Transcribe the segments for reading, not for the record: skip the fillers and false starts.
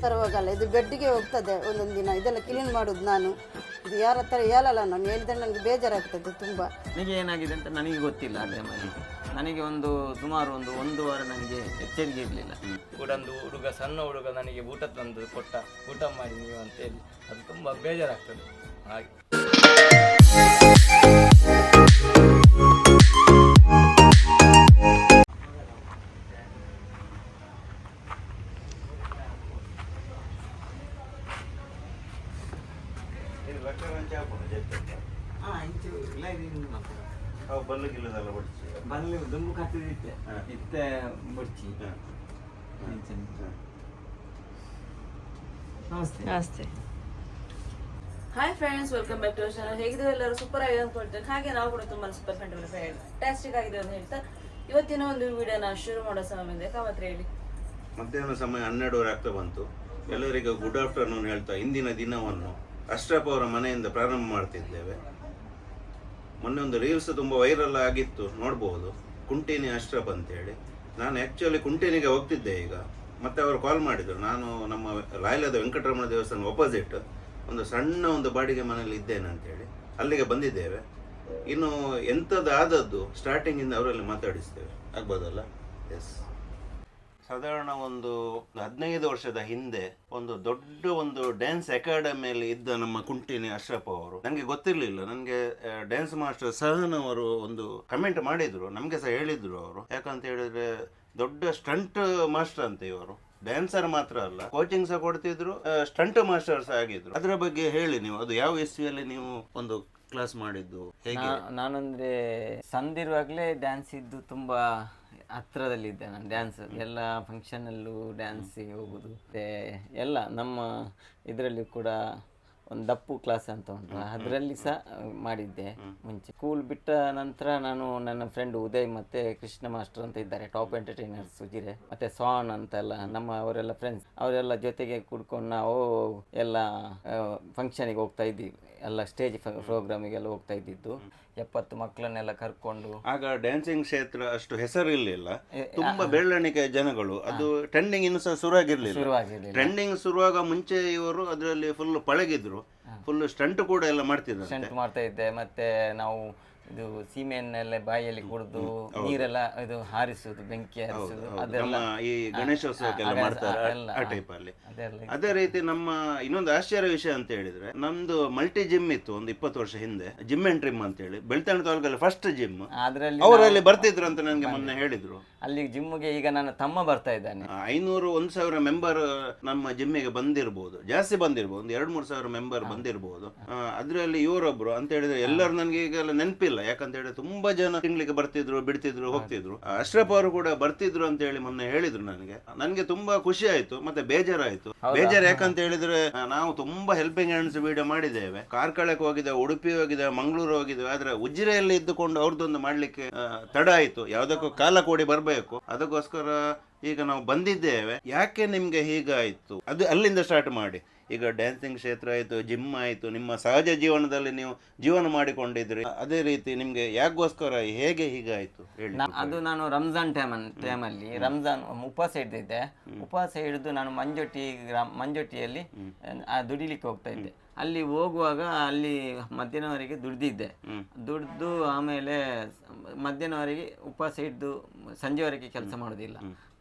ಪರವಾಗಿಲ್ಲ, ಇದು ಬೆಡ್ಡಿಗೆ ಹೋಗ್ತದೆ ಒಂದೊಂದು ದಿನ. ಇದೆಲ್ಲ ಕ್ಲೀನ್ ಮಾಡೋದು ನಾನು, ಇದು ಯಾರ ಹತ್ರ ಹೇಳಲ್ಲ. ನಾನು ಹೇಳಿದ್ರೆ ನನಗೆ ಬೇಜಾರಾಗ್ತದೆ ತುಂಬ. ನನಗೆ ಏನಾಗಿದೆ ಅಂತ ನನಗೆ ಗೊತ್ತಿಲ್ಲ ಆ ಟೈಮಲ್ಲಿ. ನನಗೆ ಸುಮಾರು ಒಂದು ವಾರ ನನಗೆ ಎಚ್ಚರಿಕೆ ಇರಲಿಲ್ಲ. ಕೂಡ ಒಂದು ಹುಡುಗ, ಸಣ್ಣ ಹುಡುಗ ನನಗೆ ಊಟ ತಂದು ಕೊಟ್ಟ, ಊಟ ಮಾಡಿ ನೀವು ಅಂತೇಳಿ, ಅದು ತುಂಬ ಬೇಜಾರಾಗ್ತದೆ. ಹಾಗೆ ಬಲ್ಲೆ ದುಂಬು ಕಟ್ಟಿದಿತ್ತೆ ಇತ್ತೆ ಬಡ್ಚಿ. ನಮಸ್ತೆ. Hi friends, welcome back to our channel. ಹೇಗಿದ್ದೀವಿ ಎಲ್ಲರೂ? ಸೂಪರ್ ಆಗಿದೆ ಅಂದ್ಕೊಳ್ತೇನೆ. ಹಾಗೆ ನಾವು ಕೂಡ ತುಂಬಾ ಸೂಪರ್ ಫ್ಯಾಂಟಾಸ್ಟಿಕ್ ಆಗಿದೆ ಅಂತ ಹೇಳ್ತಾ ಇವತ್ತಿನ ಒಂದು ವಿಡಿಯೋನ ಶುರು ಮಾಡೋ ಸಮಯ ಕಾವತ್ರ ಹೇಳಿ. ಮಧ್ಯಾಹ್ನ ಸಮಯ 12:30 ಆಗ್ತಾ ಬಂತು. ಎಲ್ಲರಿಗೂ ಗುಡ್ ಆಫ್ಟರ್ನೂನ್ ಹೇಳ್ತಾ ಇಂದಿನ ದಿನವನ್ನು ಅಶ್ರಫ್ ಅವರ ಮನೆಯಿಂದ ಪ್ರಾರಂಭ ಮಾಡ್ತಿದ್ದೇವೆ. ಮೊನ್ನೆ ಒಂದು ರೀಲ್ಸ್ ತುಂಬ ವೈರಲ್ ಆಗಿತ್ತು, ನೋಡ್ಬೋದು, ಕುಂಟಿನಿ ಅಶ್ರಫ್ ಅಂತೇಳಿ. ನಾನು ಆ್ಯಕ್ಚುಲಿ ಕುಂಟಿನಿಗೆ ಹೋಗ್ತಿದ್ದೆ ಈಗ. ಮತ್ತೆ ಅವರು ಕಾಲ್ ಮಾಡಿದರು. ನಾನು ನಮ್ಮ ಲಾಯ್ಲದ ವೆಂಕಟರಮಣ ದೇವಸ್ಥಾನ ಅಪೋಸಿಟ್ ಒಂದು ಸಣ್ಣ ಒಂದು ಬಾಡಿಗೆ ಮನೆಯಲ್ಲಿ ಇದ್ದೇನೆ ಅಂತೇಳಿ ಅಲ್ಲಿಗೆ ಬಂದಿದ್ದೇವೆ. ಇನ್ನು ಎಂಥದ್ದಾದದ್ದು ಸ್ಟಾರ್ಟಿಂಗಿಂದ ಅವರಲ್ಲಿ ಮಾತಾಡಿಸ್ತೇವೆ, ಆಗ್ಬೋದಲ್ಲ? ಎಸ್. ಸಾಧಾರಣ ಒಂದು 15 ವರ್ಷದ ಹಿಂದೆ ಒಂದು ದೊಡ್ಡ ಒಂದು ಡ್ಯಾನ್ಸ್ ಅಕಾಡೆಮಿಯಲ್ಲಿ ಇದ್ದ ನಮ್ಮ ಕುಂಟಿನಿ ಅಶ್ರಫ್ ಅವರು, ನನಗೆ ಗೊತ್ತಿರಲಿಲ್ಲ. ನನಗೆ ಡ್ಯಾನ್ಸ್ ಮಾಸ್ಟರ್ ಸಹನ್ ಅವರು ಒಂದು ಕಮೆಂಟ್ ಮಾಡಿದ್ರು, ನಮಗೆ ಸಹ ಹೇಳಿದ್ರು ಅವರು. ಯಾಕಂತ ಹೇಳಿದ್ರೆ ದೊಡ್ಡ ಸ್ಟಂಟ್ ಮಾಸ್ಟರ್ ಅಂತ ಇವರು. ಡ್ಯಾನ್ಸರ್ ಮಾತ್ರ ಅಲ್ಲ, ಕೋಚಿಂಗ್ ಸಹ ಕೊಡ್ತಿದ್ರು, ಸ್ಟಂಟ್ ಮಾಸ್ಟರ್ ಸಹ ಆಗಿದ್ರು. ಅದರ ಬಗ್ಗೆ ಹೇಳಿ ನೀವು, ಅದು ಯಾವ ಇಸ್ವಿಯಲ್ಲಿ ನೀವು ಒಂದು ಕ್ಲಾಸ್ ಮಾಡಿದ್ದು, ಹೇಗೆ? ನಾನಂದ್ರೆ ಸಂದಿರುವಾಗಲೇ ಡ್ಯಾನ್ಸ್ ಇದ್ದು ತುಂಬಾ ಹತ್ರದಲ್ಲಿದ್ದೆ ನಾನು. ಡ್ಯಾನ್ಸ್ ಎಲ್ಲ ಫಂಕ್ಷನಲ್ಲೂ ಡ್ಯಾನ್ಸಿಗೆ ಹೋಗೋದು. ಮತ್ತೆ ಎಲ್ಲ ನಮ್ಮ ಇದರಲ್ಲಿ ಕೂಡ ಒಂದು ದಪ್ಪು ಕ್ಲಾಸ್ ಅಂತ ಉಂಟು, ಅದರಲ್ಲಿ ಸಹ ಮಾಡಿದ್ದೆ ಮುಂಚೆ. ಸ್ಕೂಲ್ ಬಿಟ್ಟ ನಂತರ ನಾನು ನನ್ನ ಫ್ರೆಂಡ್ ಉದಯ್ ಮತ್ತೆ ಕೃಷ್ಣ ಮಾಸ್ಟರ್ ಅಂತ ಇದ್ದಾರೆ, ಟಾಪ್ ಎಂಟರ್ಟೈನರ್ಸ್ ಉಜಿರೆ, ಮತ್ತೆ ಸಾನ್ ಅಂತೆಲ್ಲ ನಮ್ಮ ಅವರೆಲ್ಲ ಫ್ರೆಂಡ್ಸ್, ಅವರೆಲ್ಲ ಜೊತೆಗೆ ಕೂಡ್ಕೊಂಡು ನಾವು ಎಲ್ಲ ಫಂಕ್ಷನಿಗೆ ಹೋಗ್ತಾ ಇದ್ದೀವಿ, ಎಲ್ಲ ಸ್ಟೇಜ್ ಪ್ರೋಗ್ರಾಮಿಗೆಲ್ಲ ಹೋಗ್ತಾ ಇದ್ದಿದ್ದು. 70 ಮಕ್ಕಳನ್ನೆಲ್ಲ ಕರ್ಕೊಂಡು. ಆಗ ಡ್ಯಾನ್ಸಿಂಗ್ ಕ್ಷೇತ್ರ ಅಷ್ಟು ಹೆಸರಿರ್ಲಿಲ್ಲ, ತುಂಬಾ ಬೆಳ್ಳಣಿಗೆ ಜನಗಳು. ಅದು ಟ್ರೆಂಡಿಂಗ್ ಇನ್ನು ಸಹ ಶುರುವಾಗಿರ್ಲಿಲ್ಲ. ಟ್ರೆಂಡಿಂಗ್ ಶುರುವಾಗ ಮುಂಚೆ ಇವರು ಅದರಲ್ಲಿ ಫುಲ್ ಪಳಗಿದ್ರು, ಫುಲ್ ಸ್ಟಂಟ್ ಕೂಡ ಎಲ್ಲ ಮಾಡ್ತಿದ್ರು. ಸ್ಟಂಟ್ ಮಾಡ್ತಾ ಇದ್ದೆ. ಮತ್ತೆ ನಾವು ಇದು ಸೀಮೆಯನ್ನೆಲ್ಲ ಬಾಯಿಯಲ್ಲಿ ಕುಡಿದು ನೀರೆಲ್ಲ ಇದು ಹಾರಿಸುದು, ಬೆಂಕಿ ಹಾರಿಸುದು, ಅದೆಲ್ಲ ಈ ಗಣೇಶೋತ್ಸವಕ್ಕೆಲ್ಲ ಮಾಡ್ತಾರೆ ಆ ಟೈಪ್ ಅಲ್ಲಿ. ಅದೇ ರೀತಿ ನಮ್ಮ ಇನ್ನೊಂದು ಆಶ್ಚರ್ಯ ವಿಷಯ ಅಂತ ಹೇಳಿದ್ರೆ, ನಮ್ದು ಮಲ್ಟಿ ಜಿಮ್ ಇತ್ತು ಒಂದು 20 ವರ್ಷ ಹಿಂದೆ, ಜಿಮ್ ಅಂಡ್ ಟ್ರಿಮ್ ಅಂತ ಹೇಳಿ, ಬೆಳ್ತಂಡ ತಾಲೂಕಲ್ಲಿ ಫಸ್ಟ್ ಜಿಮ್. ಅವರಲ್ಲಿ ಬರ್ತಿದ್ರು ಅಂತ ನನಗೆ ಮೊನ್ನೆ ಹೇಳಿದ್ರು. ಅಲ್ಲಿ ಜಿಮ್ಗೆ ಈಗ ನನ್ನ ತಮ್ಮ ಬರ್ತಾ ಇದ್ದಾನೆ. 500-1000 ಮೆಂಬರ್ ನಮ್ಮ ಜಿಮ್ಮಿಗೆ ಬಂದಿರಬಹುದು, ಜಾಸ್ತಿ ಬಂದಿರಬಹುದು, ಒಂದು 2-3 ಸಾವಿರ ಮೆಂಬರ್ ಬಂದಿರಬಹುದು. ಅದ್ರಲ್ಲಿ ಇವರೊಬ್ರು ಅಂತ ಹೇಳಿದ್ರೆ ಎಲ್ಲರೂ ನನಗೆ ಈಗೆಲ್ಲ ನೆನಪಿಲ್ಲ. ಯಾಕಂತ ಹೇಳಿದ್ರೆ ತುಂಬಾ ಜನ ತಿಂಗಳಿಗೆ ಬರ್ತಿದ್ರು, ಬಿಡ್ತಿದ್ರು, ಹೋಗ್ತಿದ್ರು. ಅಶ್ರಫ್ ಅವರು ಕೂಡ ಬರ್ತಿದ್ರು ಅಂತ ಹೇಳಿ ಮೊನ್ನೆ ಹೇಳಿದ್ರು ನನಗೆ ತುಂಬಾ ಖುಷಿ ಆಯ್ತು, ಮತ್ತೆ ಬೇಜಾರಾಯ್ತು. ಬೇಜಾರು ಯಾಕಂತ ಹೇಳಿದ್ರೆ ನಾವು ತುಂಬಾ ಹೆಲ್ಪಿಂಗ್ ಹ್ಯಾಂಡ್ಸ್ ವಿಡಿಯೋ ಮಾಡಿದ್ದೇವೆ, ಕಾರ್ಕಳಕ್ಕೆ ಹೋಗಿದ್ದೇವೆ, ಉಡುಪಿ ಹೋಗಿದ್ದೇವೆ, ಮಂಗಳೂರು ಹೋಗಿದ್ದೇವೆ. ಆದ್ರೆ ಉಜಿರೆಯಲ್ಲಿ ಇದ್ದುಕೊಂಡು ಅವ್ರದ್ದೊಂದು ಮಾಡ್ಲಿಕ್ಕೆ ತಡ ಆಯ್ತು. ಯಾವ್ದಕ್ಕೂ ಕಾಲ ಕೂಡಿ ಬರ್ಬೇಕು, ಅದಕ್ಕೋಸ್ಕರ ಈಗ ನಾವು ಬಂದಿದ್ದೇವೆ. ಯಾಕೆ ನಿಮ್ಗೆ ಹೀಗಾಯ್ತು ಅದು ಅಲ್ಲಿಂದ ಸ್ಟಾರ್ಟ್ ಮಾಡಿ. ಈಗ ಡ್ಯಾನ್ಸಿಂಗ್ ಕ್ಷೇತ್ರ ಆಯಿತು, ಜಿಮ್ ಆಯಿತು, ನಿಮ್ಮ ಸಹಜ ಜೀವನದಲ್ಲಿ ನೀವು ಜೀವನ ಮಾಡಿಕೊಂಡಿದ್ರಿ, ಅದೇ ರೀತಿ ನಿಮ್ಗೆ ಯಾಕೋಸ್ಕರ ಹೇಗೆ ಹೀಗಾಯ್ತು ಹೇಳಿ. ಅದು ನಾನು ರಂಜಾನ್ ಟೈಮಲ್ಲಿ ರಂಜಾನ್ ಉಪವಾಸ ಹಿಡಿದಿದ್ದೆ. ಉಪವಾಸ ಹಿಡಿದು ನಾನು ಮಂಜೋಟಿಯಲ್ಲಿ ದುಡಿಲಿಕ್ಕೆ ಹೋಗ್ತಾ ಇದ್ದೆ. ಅಲ್ಲಿ ಹೋಗುವಾಗ ಅಲ್ಲಿ ಮಧ್ಯಾಹ್ನವರೆಗೆ ದುಡ್ದಿದ್ದೆ. ದುಡ್ದು ಆಮೇಲೆ ಮಧ್ಯಾಹ್ನವರೆಗೆ ಉಪವಾಸ ಹಿಡಿದು ಸಂಜೆವರೆಗೆ ಕೆಲಸ ಮಾಡೋದಿಲ್ಲ.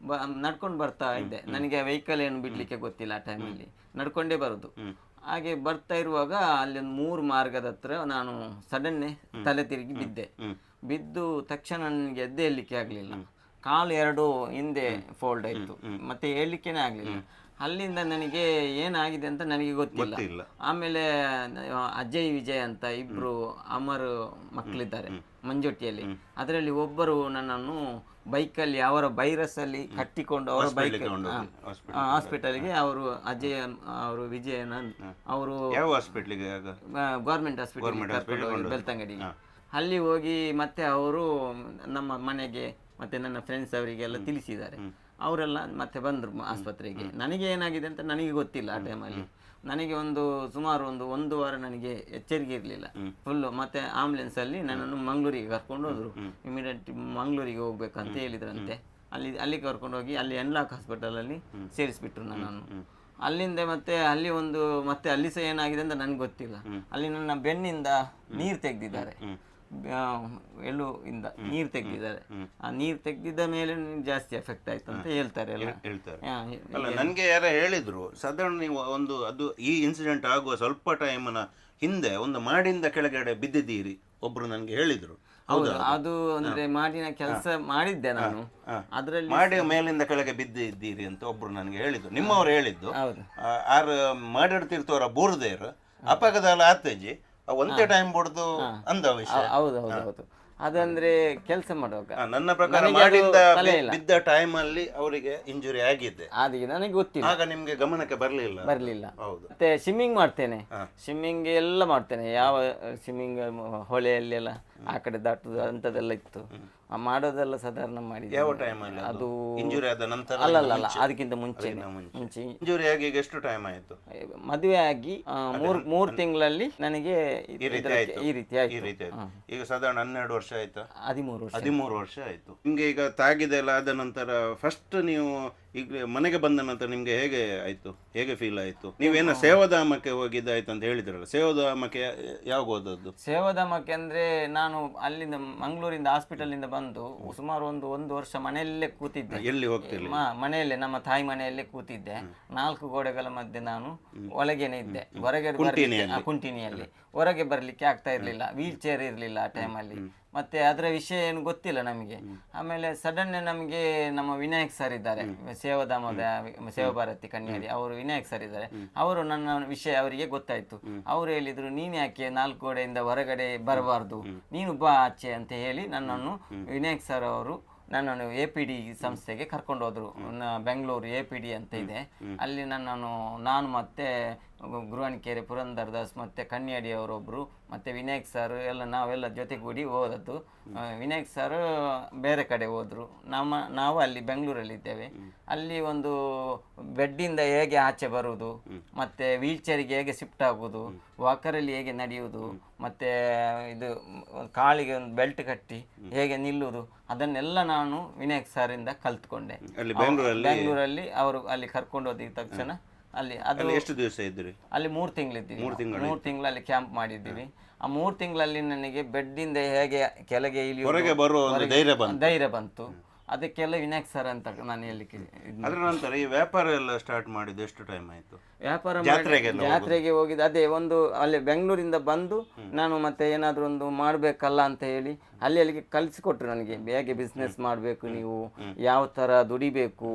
ನಡ್ಕೊಂಡು ಬರ್ತಾ ಇದ್ದೆ. ನನಗೆ ವೆಹಿಕಲ್ ಏನು ಬಿಡ್ಲಿಕ್ಕೆ ಗೊತ್ತಿಲ್ಲ ಆ ಟೈಮಲ್ಲಿ, ನಡ್ಕೊಂಡೇ ಬರೋದು. ಹಾಗೆ ಬರ್ತಾ ಇರುವಾಗ ಅಲ್ಲಿ ಒಂದು 3 ಮಾರ್ಗದ ಹತ್ರ ನಾನು ಸಡನ್ನೇ ತಲೆ ತಿರುಗಿ ಬಿದ್ದೆ. ಬಿದ್ದು ತಕ್ಷಣ ನನಗೆ ಎದ್ದೆ ಹೇಳಲಿಕ್ಕೆ ಆಗಲಿಲ್ಲ. ಕಾಲು 2 ಹಿಂದೆ ಫೋಲ್ಡ್ ಆಯಿತು, ಮತ್ತೆ ಹೇಳಲಿಕ್ಕೇನೆ ಆಗಲಿಲ್ಲ. ಅಲ್ಲಿಂದ ನನಗೆ ಏನಾಗಿದೆ ಅಂತ ನನಗೆ ಗೊತ್ತಿಲ್ಲ. ಆಮೇಲೆ ಅಜಯ್ ವಿಜಯ್ ಅಂತ ಇಬ್ರು ಅಮರ್ ಮಕ್ಕಳಿದ್ದಾರೆ ಮಂಜೋಟಿಯಲ್ಲಿ. ಅದರಲ್ಲಿ ಒಬ್ಬರು ನನ್ನನ್ನು ಬೈಕಲ್ಲಿ ಅವರ ವೈರಸ್ ಅಲ್ಲಿ ಕಟ್ಟಿಕೊಂಡು ಅವರ ಬೈಕ್ ಹಾಸ್ಪಿಟಲ್ಗೆ ಅವರು ಅಜಯ್ ಅವರು ವಿಜಯನ ಅವರು ಗೌರ್ಮೆಂಟ್ ಹಾಸ್ಪಿಟಲ್ ಬೆಳ್ತಂಗಡಿಗೆ ಅಲ್ಲಿ ಹೋಗಿ ಮತ್ತೆ ಅವರು ನಮ್ಮ ಮನೆಗೆ ಮತ್ತೆ ನನ್ನ ಫ್ರೆಂಡ್ಸ್ ಅವರಿಗೆಲ್ಲ ತಿಳಿಸಿದ್ದಾರೆ. ಅವರೆಲ್ಲ ಮತ್ತೆ ಬಂದರು ಆಸ್ಪತ್ರೆಗೆ. ನನಗೆ ಏನಾಗಿದೆ ಅಂತ ನನಗೆ ಗೊತ್ತಿಲ್ಲ ಆ ಟೈಮಲ್ಲಿ. ನನಗೆ ಸುಮಾರು ಒಂದು ವಾರ ನನಗೆ ಎಚ್ಚರಿಕೆ ಇರಲಿಲ್ಲ ಫುಲ್ಲು. ಮತ್ತೆ ಆಂಬುಲೆನ್ಸಲ್ಲಿ ನನ್ನನ್ನು ಮಂಗಳೂರಿಗೆ ಕರ್ಕೊಂಡು ಹೋದರು. ಇಮಿಡಿಯೇಟ್ ಮಂಗಳೂರಿಗೆ ಹೋಗ್ಬೇಕಂತ ಹೇಳಿದ್ರಂತೆ. ಅಲ್ಲಿ ಕರ್ಕೊಂಡು ಹೋಗಿ ಅಲ್ಲಿ ಎನ್ಲಾಕ್ ಹಾಸ್ಪಿಟಲಲ್ಲಿ ಸೇರಿಸ್ಬಿಟ್ರು ನನ್ನನ್ನು. ಅಲ್ಲಿಂದ ಮತ್ತೆ ಅಲ್ಲಿ ಒಂದು ಮತ್ತೆ ಅಲ್ಲಿ ಸಹ ಏನಾಗಿದೆ ಅಂತ ನನಗೆ ಗೊತ್ತಿಲ್ಲ. ಅಲ್ಲಿ ನನ್ನ ಬೆನ್ನಿಂದ ನೀರು ತೆಗೆದಿದ್ದಾರೆ, ಎಲ್ಲೂ ಇಂದ ನೀರು ತೆಗೆದಿದ್ದಾರೆ. ಆ ನೀರು ತೆಗೆದಿದ್ದ ಮೇಲೆ ಜಾಸ್ತಿ ಎಫೆಕ್ಟ್ ಆಯ್ತು ಅಂತ ಹೇಳ್ತಾರೆ ಹೇಳ್ತಾರೆ. ಅಲ್ಲ, ನನಗೆ ಯಾರೋ ಹೇಳಿದ್ರು ಸಾಧಾರಣ ನೀವು ಒಂದು ಅದು ಈ ಇನ್ಸಿಡೆಂಟ್ ಆಗುವ ಸ್ವಲ್ಪ ಟೈಮ್ನ ಹಿಂದೆ ಒಂದು ಮಾಡಿಂದ ಕೆಳಗಡೆ ಬಿದ್ದಿದ್ದೀರಿ ಒಬ್ರು ನನಗೆ ಹೇಳಿದ್ರು. ಹೌದು, ಅದು ಅಂದ್ರೆ ಮಾಡಿನ ಕೆಲಸ ಮಾಡಿದ್ದೆ ನಾನು. ಅದ್ರಲ್ಲಿ ಮಾಡಿ ಮೇಲಿಂದ ಕೆಳಗೆ ಬಿದ್ದಿದ್ದೀರಿ ಅಂತ ಒಬ್ರು ನನಗೆ ಹೇಳಿದ್ರು, ನಿಮ್ಮವ್ರು ಹೇಳಿದ್ದು. ಆರು ಮಾಡಿಡ್ತಿರ್ತವ್ರ ಬೂರ್ದೇರು ಅಪಘಾತ ಆತೇಜಿ ಒಂದೇ ಟೈಮ್ ಬಿಡ್ದು ಅಂದ ವಿಷಯ. ಹೌದು ಹೌದು ಹೌದು. ಅದಂದ್ರೆ ಕೆಲಸ ಮಾಡುವಾಗ ನನ್ನ ಪ್ರಕಾರ ಮಾಡಿದ್ದ ಬಿದ್ದ ಟೈಮ್ ಅಲ್ಲಿ ಅವರಿಗೆ ಇಂಜುರಿ ಆಗಿದೆ. ಅದಕ್ಕೆ ನನಗೆ ಗೊತ್ತಿಲ್ಲ, ಆಗ ನಿಮ್ಗೆ ಗಮನಕ್ಕೆ ಬರಲಿಲ್ಲ. ಹೌದು. ಮತ್ತೆ ಸ್ವಿಮ್ಮಿಂಗ್ ಮಾಡ್ತೇನೆ, ಸ್ವಿಮ್ಮಿಂಗ್ ಎಲ್ಲ ಮಾಡ್ತೇನೆ. ಯಾವ ಸ್ವಿಮ್ಮಿಂಗ್ ಹೊಳೆಯಲ್ಲಿ ಎಲ್ಲ ಆ ಕಡೆ ದಾಟುದು ಅಂಥದ್ದೆಲ್ಲ ಇತ್ತು. ಮಾಡೋದೆಲ್ಲ ಸಾಧಾರಣ ಮಾಡಿದ್ದೆ. ಯಾವ ಟೈಮ್ ಅಲ್ಲಿ? ಅದು ಇಂಜುರಿ ಆದ ನಂತರ? ಅಲ್ಲ, ಅದಕ್ಕಿಂತ ಮುಂಚೆ. ಇಂಜುರಿ ಆಗಿ ಎಷ್ಟು ಟೈಮ್ ಆಯ್ತು? ಮದುವೆ ಆಗಿ ಮೂರು ತಿಂಗಳಲ್ಲಿ ನನಗೆ ಈ ರೀತಿ ಆಯ್ತು. ಈಗ ಸಾಧಾರಣ 12 ವರ್ಷ ಆಯ್ತಾ? 13 ವರ್ಷ ಆಯ್ತು. ನಿಮ್ಗೆ ಈಗ ತಾಗಿದೆ ಎಲ್ಲ ಆದ ನಂತರ ಫಸ್ಟ್ ನೀವು ಈಗ ಮನೆಗೆ ಬಂದ ನಂತರ ನಿಮ್ಗೆ ಹೇಗೆ ಆಯ್ತು? ಹೇಗೆ ಫೀಲ್ ಆಯ್ತು? ನೀವೇನೋ ಸೇವಾಧಾಮಕ್ಕೆ ಹೋಗಿದ್ದಾಯ್ತು ಅಂತ ಹೇಳಿದ್ರಲ್ಲ, ಸೇವಾಧಾಮಕ್ಕೆ ಯಾವಾಗ ಹೋದದ್ದು? ಸೇವಾಧಾಮಕ್ಕೆ ಅಂದ್ರೆ ನಾನು ಅಲ್ಲಿಂದ ಮಂಗಳೂರಿಂದ ಹಾಸ್ಪಿಟಲ್ ಬಂದು ಸುಮಾರು ಒಂದು ವರ್ಷ ಮನೆಯಲ್ಲೇ ಕೂತಿದ್ದೆ. ಎಲ್ಲಿ ಹೋಗ್ತಿಲ್ಲ? ಮನೆಯಲ್ಲೇ, ನಮ್ಮ ತಾಯಿ ಮನೆಯಲ್ಲೇ ಕೂತಿದ್ದೆ. 4 ಗೋಡೆಗಳ ಮಧ್ಯೆ ನಾನು ಒಳಗೇನೆ ಇದ್ದೆ. ಹೊರಗೆ ಕುಂಟಿನಿಯಲ್ಲಿ ಹೊರಗೆ ಬರ್ಲಿಕ್ಕೆ ಆಗ್ತಾ ಇರ್ಲಿಲ್ಲ, ವೀಲ್ ಚೇರ್ ಇರ್ಲಿಲ್ಲ ಆ ಟೈಮಲ್ಲಿ. ಮತ್ತೆ ಅದರ ವಿಷಯ ಏನು ಗೊತ್ತಿಲ್ಲ ನಮಗೆ. ಆಮೇಲೆ ಸಡನ್ ನಮಗೆ ನಮ್ಮ ವಿನಾಯಕ್ ಸರ್ ಇದ್ದಾರೆ, ಸೇವಾಧಾಮದ ಸೇವಾ ಭಾರತಿ ಕನ್ಯಾಡಿ, ಅವರು ವಿನಾಯಕ್ ಸರ್ ಇದ್ದಾರೆ. ಅವರು ನನ್ನ ವಿಷಯ ಅವರಿಗೆ ಗೊತ್ತಾಯ್ತು. ಅವ್ರು ಹೇಳಿದ್ರು, ನೀನು ಯಾಕೆ 4 ಗೋಡೆಯಿಂದ ಹೊರಗಡೆ ಬರಬಾರ್ದು, ನೀನು ಬಾ ಆಚೆ ಅಂತ ಹೇಳಿ ನನ್ನನ್ನು ವಿನಾಯಕ್ ಸರ್ ಅವರು ನನ್ನನ್ನು APD ಸಂಸ್ಥೆಗೆ ಕರ್ಕೊಂಡು ಹೋದ್ರು. ಬೆಂಗಳೂರು APD ಅಂತ ಇದೆ, ಅಲ್ಲಿ ನಾನು ಮತ್ತೆ ಗುರುವಾಣಿಕೆರೆ ಪುರಂದರ್ ದಾಸ್ ಮತ್ತೆ ಕನ್ಯಾಡಿ ಅವರೊಬ್ರು ಮತ್ತೆ ವಿನಾಯಕ್ ಸರ್ ಎಲ್ಲ ನಾವೆಲ್ಲ ಜೊತೆಗೂಡಿ ಹೋದದ್ದು. ವಿನಾಯಕ್ ಸರ್ ಬೇರೆ ಕಡೆ ಹೋದ್ರು, ನಾವು ಅಲ್ಲಿ ಬೆಂಗಳೂರಲ್ಲಿ ಇದ್ದೇವೆ. ಅಲ್ಲಿ ಒಂದು ಬೆಡ್ಡಿಂದ ಹೇಗೆ ಆಚೆ ಬರುವುದು, ಮತ್ತೆ ವೀಲ್ ಚೇರಿಗೆ ಹೇಗೆ ಶಿಫ್ಟ್ ಆಗುವುದು, ವಾಕರಲ್ಲಿ ಹೇಗೆ ನಡೆಯುವುದು, ಮತ್ತೆ ಇದು ಕಾಲಿಗೆ ಒಂದು ಬೆಲ್ಟ್ ಕಟ್ಟಿ ಹೇಗೆ ನಿಲ್ಲುವುದು, ಅದನ್ನೆಲ್ಲ ನಾನು ವಿನಾಯಕ್ ಸರ್ ಇಂದ ಕಲ್ತ್ಕೊಂಡೆ. ಬೆಂಗಳೂರಲ್ಲಿ ಅವರು ಅಲ್ಲಿ ಕರ್ಕೊಂಡು ಹೋದ ತಕ್ಷಣ ಅಲ್ಲಿ ಎಷ್ಟು ದಿವಸ ಇದ್ರಿ? ಅಲ್ಲಿ 3 ತಿಂಗಳಿದ್ದೀವಿ. 3 ತಿಂಗಳಲ್ಲಿ ಕ್ಯಾಂಪ್ ಮಾಡಿದ್ದೀವಿ. ಆ 3 ತಿಂಗಳಲ್ಲಿ ನನಗೆ ಬೆಡ್ಡಿಂದ ಹೇಗೆ ಕೆಳಗೆ ಇಳಿಯುವುದು ಧೈರ್ಯ ಬಂತು. ಅದಕ್ಕೆಲ್ಲ ವಿನಾಯಕ್ ಸರ್ ಅಂತ ನಾನು ಹೇಳಲಿಕ್ಕೆ. ಅದರ ನಂತರ ಈ ವ್ಯಾಪಾರ ಎಲ್ಲ ಸ್ಟಾರ್ಟ್ ಮಾಡಿದ್ದು ಎಷ್ಟು ಟೈಮ್ ಆಯ್ತು? ವ್ಯಾಪಾರ ಜಾತ್ರೆಗೆ ಹೋಗಿದ್ದು ಅದೇ ಒಂದು ಅಲ್ಲಿ ಬೆಂಗಳೂರಿಂದ ಬಂದು ನಾನು ಮತ್ತೆ ಏನಾದರೂ ಒಂದು ಮಾಡಬೇಕಲ್ಲ ಅಂತ ಹೇಳಿ ಅಲ್ಲಿಗೆ ಕಲಿಸಿಕೊಟ್ರು ನನಗೆ. ಹೇಗೆ ಬಿಸ್ನೆಸ್ ಮಾಡಬೇಕು, ನೀವು ಯಾವ ಥರ ದುಡಿಬೇಕು,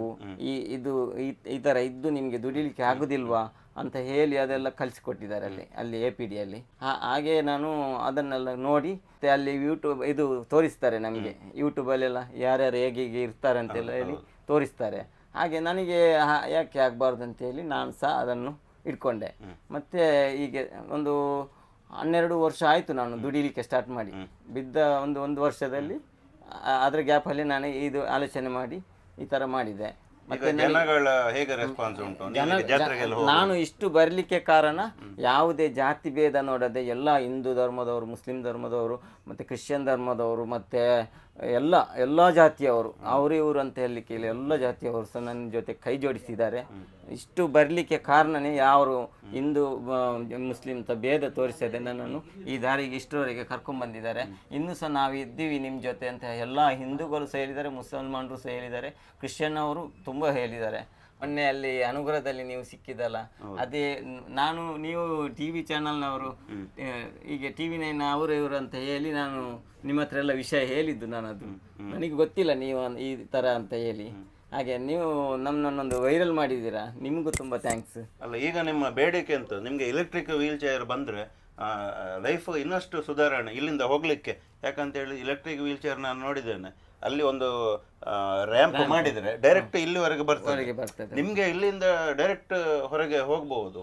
ಈ ಥರ ಇದ್ದು ನಿಮಗೆ ದುಡಿಲಿಕ್ಕೆ ಆಗೋದಿಲ್ವಾ ಅಂತ ಹೇಳಿ ಅದೆಲ್ಲ ಕಲಿಸಿಕೊಟ್ಟಿದ್ದಾರೆ ಅಲ್ಲಿ APDಯಲ್ಲಿ. ಹಾಗೆ ನಾನು ಅದನ್ನೆಲ್ಲ ನೋಡಿ ಮತ್ತೆ ಅಲ್ಲಿ ಯೂಟ್ಯೂಬ್ ಇದು ತೋರಿಸ್ತಾರೆ ನಮಗೆ, ಯೂಟ್ಯೂಬಲ್ಲೆಲ್ಲ ಯಾರ್ಯಾರು ಹೇಗೆ ಇರ್ತಾರೆ ಅಂತೆಲ್ಲ ಹೇಳಿ ತೋರಿಸ್ತಾರೆ. ಹಾಗೆ ನನಗೆ ಯಾಕೆ ಆಗಬಾರ್ದು ಅಂತೇಳಿ ನಾನು ಸಹ ಅದನ್ನು ಇಟ್ಕೊಂಡೆ. ಮತ್ತು ಹೀಗೆ ಒಂದು 12 ವರ್ಷ ಆಯಿತು ನಾನು ದುಡಿಲಿಕ್ಕೆ ಸ್ಟಾರ್ಟ್ ಮಾಡಿ. ಬಿದ್ದ ಒಂದು ವರ್ಷದಲ್ಲಿ ಅದರ ಗ್ಯಾಪಲ್ಲಿ ನಾನು ಇದು ಆಲೋಚನೆ ಮಾಡಿ ಈ ಥರ ಮಾಡಿದೆ. ಮತ್ತೆ ಜನಗಳ ಹೇಗೆ ರೆಸ್ಪಾನ್ಸ್ ಉಂಟು? ನಾನು ಇಷ್ಟು ಬರಲಿಕ್ಕೆ ಕಾರಣ ಯಾವುದೇ ಜಾತಿ ಭೇದ ನೋಡದೆ ಎಲ್ಲ ಹಿಂದೂ ಧರ್ಮದವರು, ಮುಸ್ಲಿಂ ಧರ್ಮದವರು, ಮತ್ತು ಕ್ರಿಶ್ಚಿಯನ್ ಧರ್ಮದವರು, ಮತ್ತು ಎಲ್ಲ ಜಾತಿಯವರು, ಅವರು ಇವರು ಅಂತ ಹೇಳಲಿಕ್ಕೆ ಇಲ್ಲ, ಎಲ್ಲ ಜಾತಿಯವರು ಸಹ ನನ್ನ ಜೊತೆ ಕೈ ಜೋಡಿಸಿದ್ದಾರೆ. ಇಷ್ಟು ಬರಲಿಕ್ಕೆ ಕಾರಣನೇ ಯಾರು ಹಿಂದೂ ಮುಸ್ಲಿಂ ಅಂತ ಭೇದ ತೋರಿಸದೆ ನನ್ನನ್ನು ಈ ದಾರಿಗೆ ಇಷ್ಟರವರೆಗೆ ಕರ್ಕೊಂಡ್ಬಂದಿದ್ದಾರೆ. ಇನ್ನೂ ಸಹ ನಾವು ಇದ್ದೀವಿ ನಿಮ್ಮ ಜೊತೆ ಅಂತ ಎಲ್ಲ ಹಿಂದೂಗಳು ಸಹ ಹೇಳಿದ್ದಾರೆ, ಮುಸಲ್ಮಾನರು ಸಹ ಹೇಳಿದ್ದಾರೆ, ಕ್ರಿಶ್ಚಿಯನ್ ಅವರು ತುಂಬ ಹೇಳಿದ್ದಾರೆ. ಮೊನ್ನೆ ಅಲ್ಲಿ ಅನುಗ್ರಹದಲ್ಲಿ ನೀವು ಸಿಕ್ಕಿದಲ್ಲ, ಅದೇ ನೀವು TV ಚಾನಲ್ನವರು, ಹೀಗೆ TV9 ಅವರು ಇವರು ಅಂತ ಹೇಳಿ ನಾನು ನಿಮ್ಮ ಹತ್ರ ಎಲ್ಲ ವಿಷಯ ಹೇಳಿದ್ದು. ಅದು ನನಗೆ ಗೊತ್ತಿಲ್ಲ ನೀವು ಈ ಥರ ಅಂತ ಹೇಳಿ. ಹಾಗೆ ನೀವು ನಮ್ಮನ್ನೊಂದು ವೈರಲ್ ಮಾಡಿದ್ದೀರಾ, ನಿಮಗೂ ತುಂಬ ಥ್ಯಾಂಕ್ಸ್. ಅಲ್ಲ, ಈಗ ನಿಮ್ಮ ಬೇಡಿಕೆ ಅಂತ ನಿಮಗೆ ಎಲೆಕ್ಟ್ರಿಕ್ ವೀಲ್ ಚೇರ್ ಬಂದರೆ ಲೈಫ್ ಇನ್ನಷ್ಟು ಸುಧಾರಣೆ ಇಲ್ಲಿಂದ ಹೋಗಲಿಕ್ಕೆ. ಯಾಕಂತೇಳಿ ಎಲೆಕ್ಟ್ರಿಕ್ ವೀಲ್ ಚೇರ್ ನಾನು ನೋಡಿದ್ದೇನೆ, ಅಲ್ಲಿ ಒಂದು ರ್ಯಾಂಪ್ ಮಾಡಿದರೆ ಡೈರೆಕ್ಟ್ ಇಲ್ಲಿವರೆಗೆ ಬರ್ತದೆ. ನಿಮಗೆ ಇಲ್ಲಿಂದ ಡೈರೆಕ್ಟ್ ಹೊರಗೆ ಹೋಗ್ಬಹುದು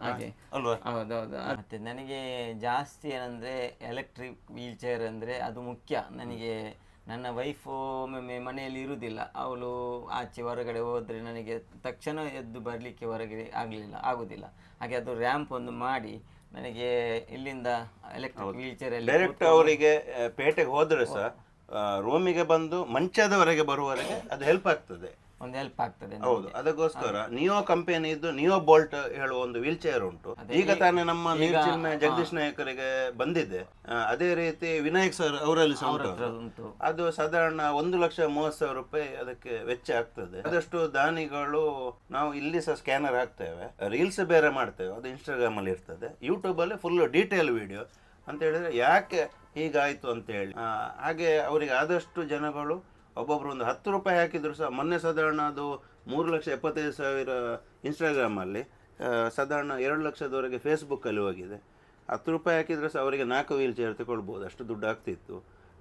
ಹಾಗೆ ಅಲ್ವಾ? ಹೌದೌದು. ಮತ್ತೆ ನನಗೆ ಜಾಸ್ತಿ ಏನಂದರೆ ಎಲೆಕ್ಟ್ರಿಕ್ ವೀಲ್ ಚೇರ್ ಅಂದರೆ ಅದು ಮುಖ್ಯ ನನಗೆ. ನನ್ನ ವೈಫು ಒಮ್ಮೊಮ್ಮೆ ಮನೆಯಲ್ಲಿ ಇರುವುದಿಲ್ಲ, ಅವಳು ಆಚೆ ಹೊರಗಡೆ ಹೋದರೆ ನನಗೆ ತಕ್ಷಣ ಎದ್ದು ಬರಲಿಕ್ಕೆ ಹೊರಗಡೆ ಆಗೋದಿಲ್ಲ. ಹಾಗೆ ಅದು ರ್ಯಾಂಪ್ ಒಂದು ಮಾಡಿ ನನಗೆ ಇಲ್ಲಿಂದ ಎಲೆಕ್ಟ್ರಿಕ್ ವೀಲ್ ಚೇರಲ್ಲಿ ಡೈರೆಕ್ಟ್ ಅವರಿಗೆ ಪೇಟೆಗೆ ಹೋದರೆ ಸಹ ರೂಮಿಗೆ ಬಂದು ಮಂಚದವರೆಗೆ ಬರುವವರೆಗೆ ಅದು ಹೆಲ್ಪ್ ಆಗ್ತದೆ. ಒಂದು ಹೆಲ್ಪ್ ಆಗ್ತದೆ ಹೌದು, ಅದಕ್ಕೋಸ್ಕರ ನಿಯೋ ಕಂಪೆನಿದು ನಿಯೋ ಬೋಲ್ಟ್ ಹೇಳುವ ಒಂದು ವೀಲ್ ಚೇರ್ ಉಂಟು. ಈಗ ತಾನೇ ನಮ್ಮ ನೀರ್ಚಿಲ್ಮೆ ಜಗದೀಶ್ ನಾಯಕರಿಗೆ ಬಂದಿದೆ. ಅದೇ ರೀತಿ ವಿನಾಯಕ್ ಸರ್ ಅವರಲ್ಲಿ ಸಹ ಉಂಟು. ಅದು ಸಾಧಾರಣ 1,30,30,000 ರೂಪಾಯಿ ಅದಕ್ಕೆ ವೆಚ್ಚ ಆಗ್ತದೆ. ಆದಷ್ಟು ದಾನಿಗಳು ನಾವು ಇಲ್ಲಿ ಸಹ ಸ್ಕ್ಯಾನರ್ ಹಾಕ್ತೇವೆ, ರೀಲ್ಸ್ ಬೇರೆ ಮಾಡ್ತೇವೆ, ಅದು ಇನ್ಸ್ಟಾಗ್ರಾಮ್ ಅಲ್ಲಿ ಇರ್ತದೆ, ಯೂಟ್ಯೂಬ್ ಅಲ್ಲಿ ಫುಲ್ ಡೀಟೇಲ್ ವಿಡಿಯೋ ಅಂತ ಹೇಳಿದ್ರೆ ಯಾಕೆ ಹೀಗಾಯ್ತು ಅಂತ ಹೇಳಿ. ಹಾಗೆ ಅವರಿಗೆ ಆದಷ್ಟು ಜನಗಳು ಒಬ್ಬೊಬ್ರು ಒಂದು 10 ರೂಪಾಯಿ ಹಾಕಿದ್ರು ಸಹ, ಮೊನ್ನೆ ಸಾಧಾರಣ ಅದು 3,75,000 ಇನ್ಸ್ಟಾಗ್ರಾಮಲ್ಲಿ, ಸಾಧಾರಣ 2 ಲಕ್ಷದವರೆಗೆ ಫೇಸ್ಬುಕ್ಕಲ್ಲಿ ಹೋಗಿದೆ. 10 ರೂಪಾಯಿ ಹಾಕಿದ್ರೆ ಸಹ ಅವರಿಗೆ 4 ವೀಲ್ ಚೇರ್ ತಗೊಳ್ಬೋದು, ಅಷ್ಟು ದುಡ್ಡು ಆಗ್ತಿತ್ತು.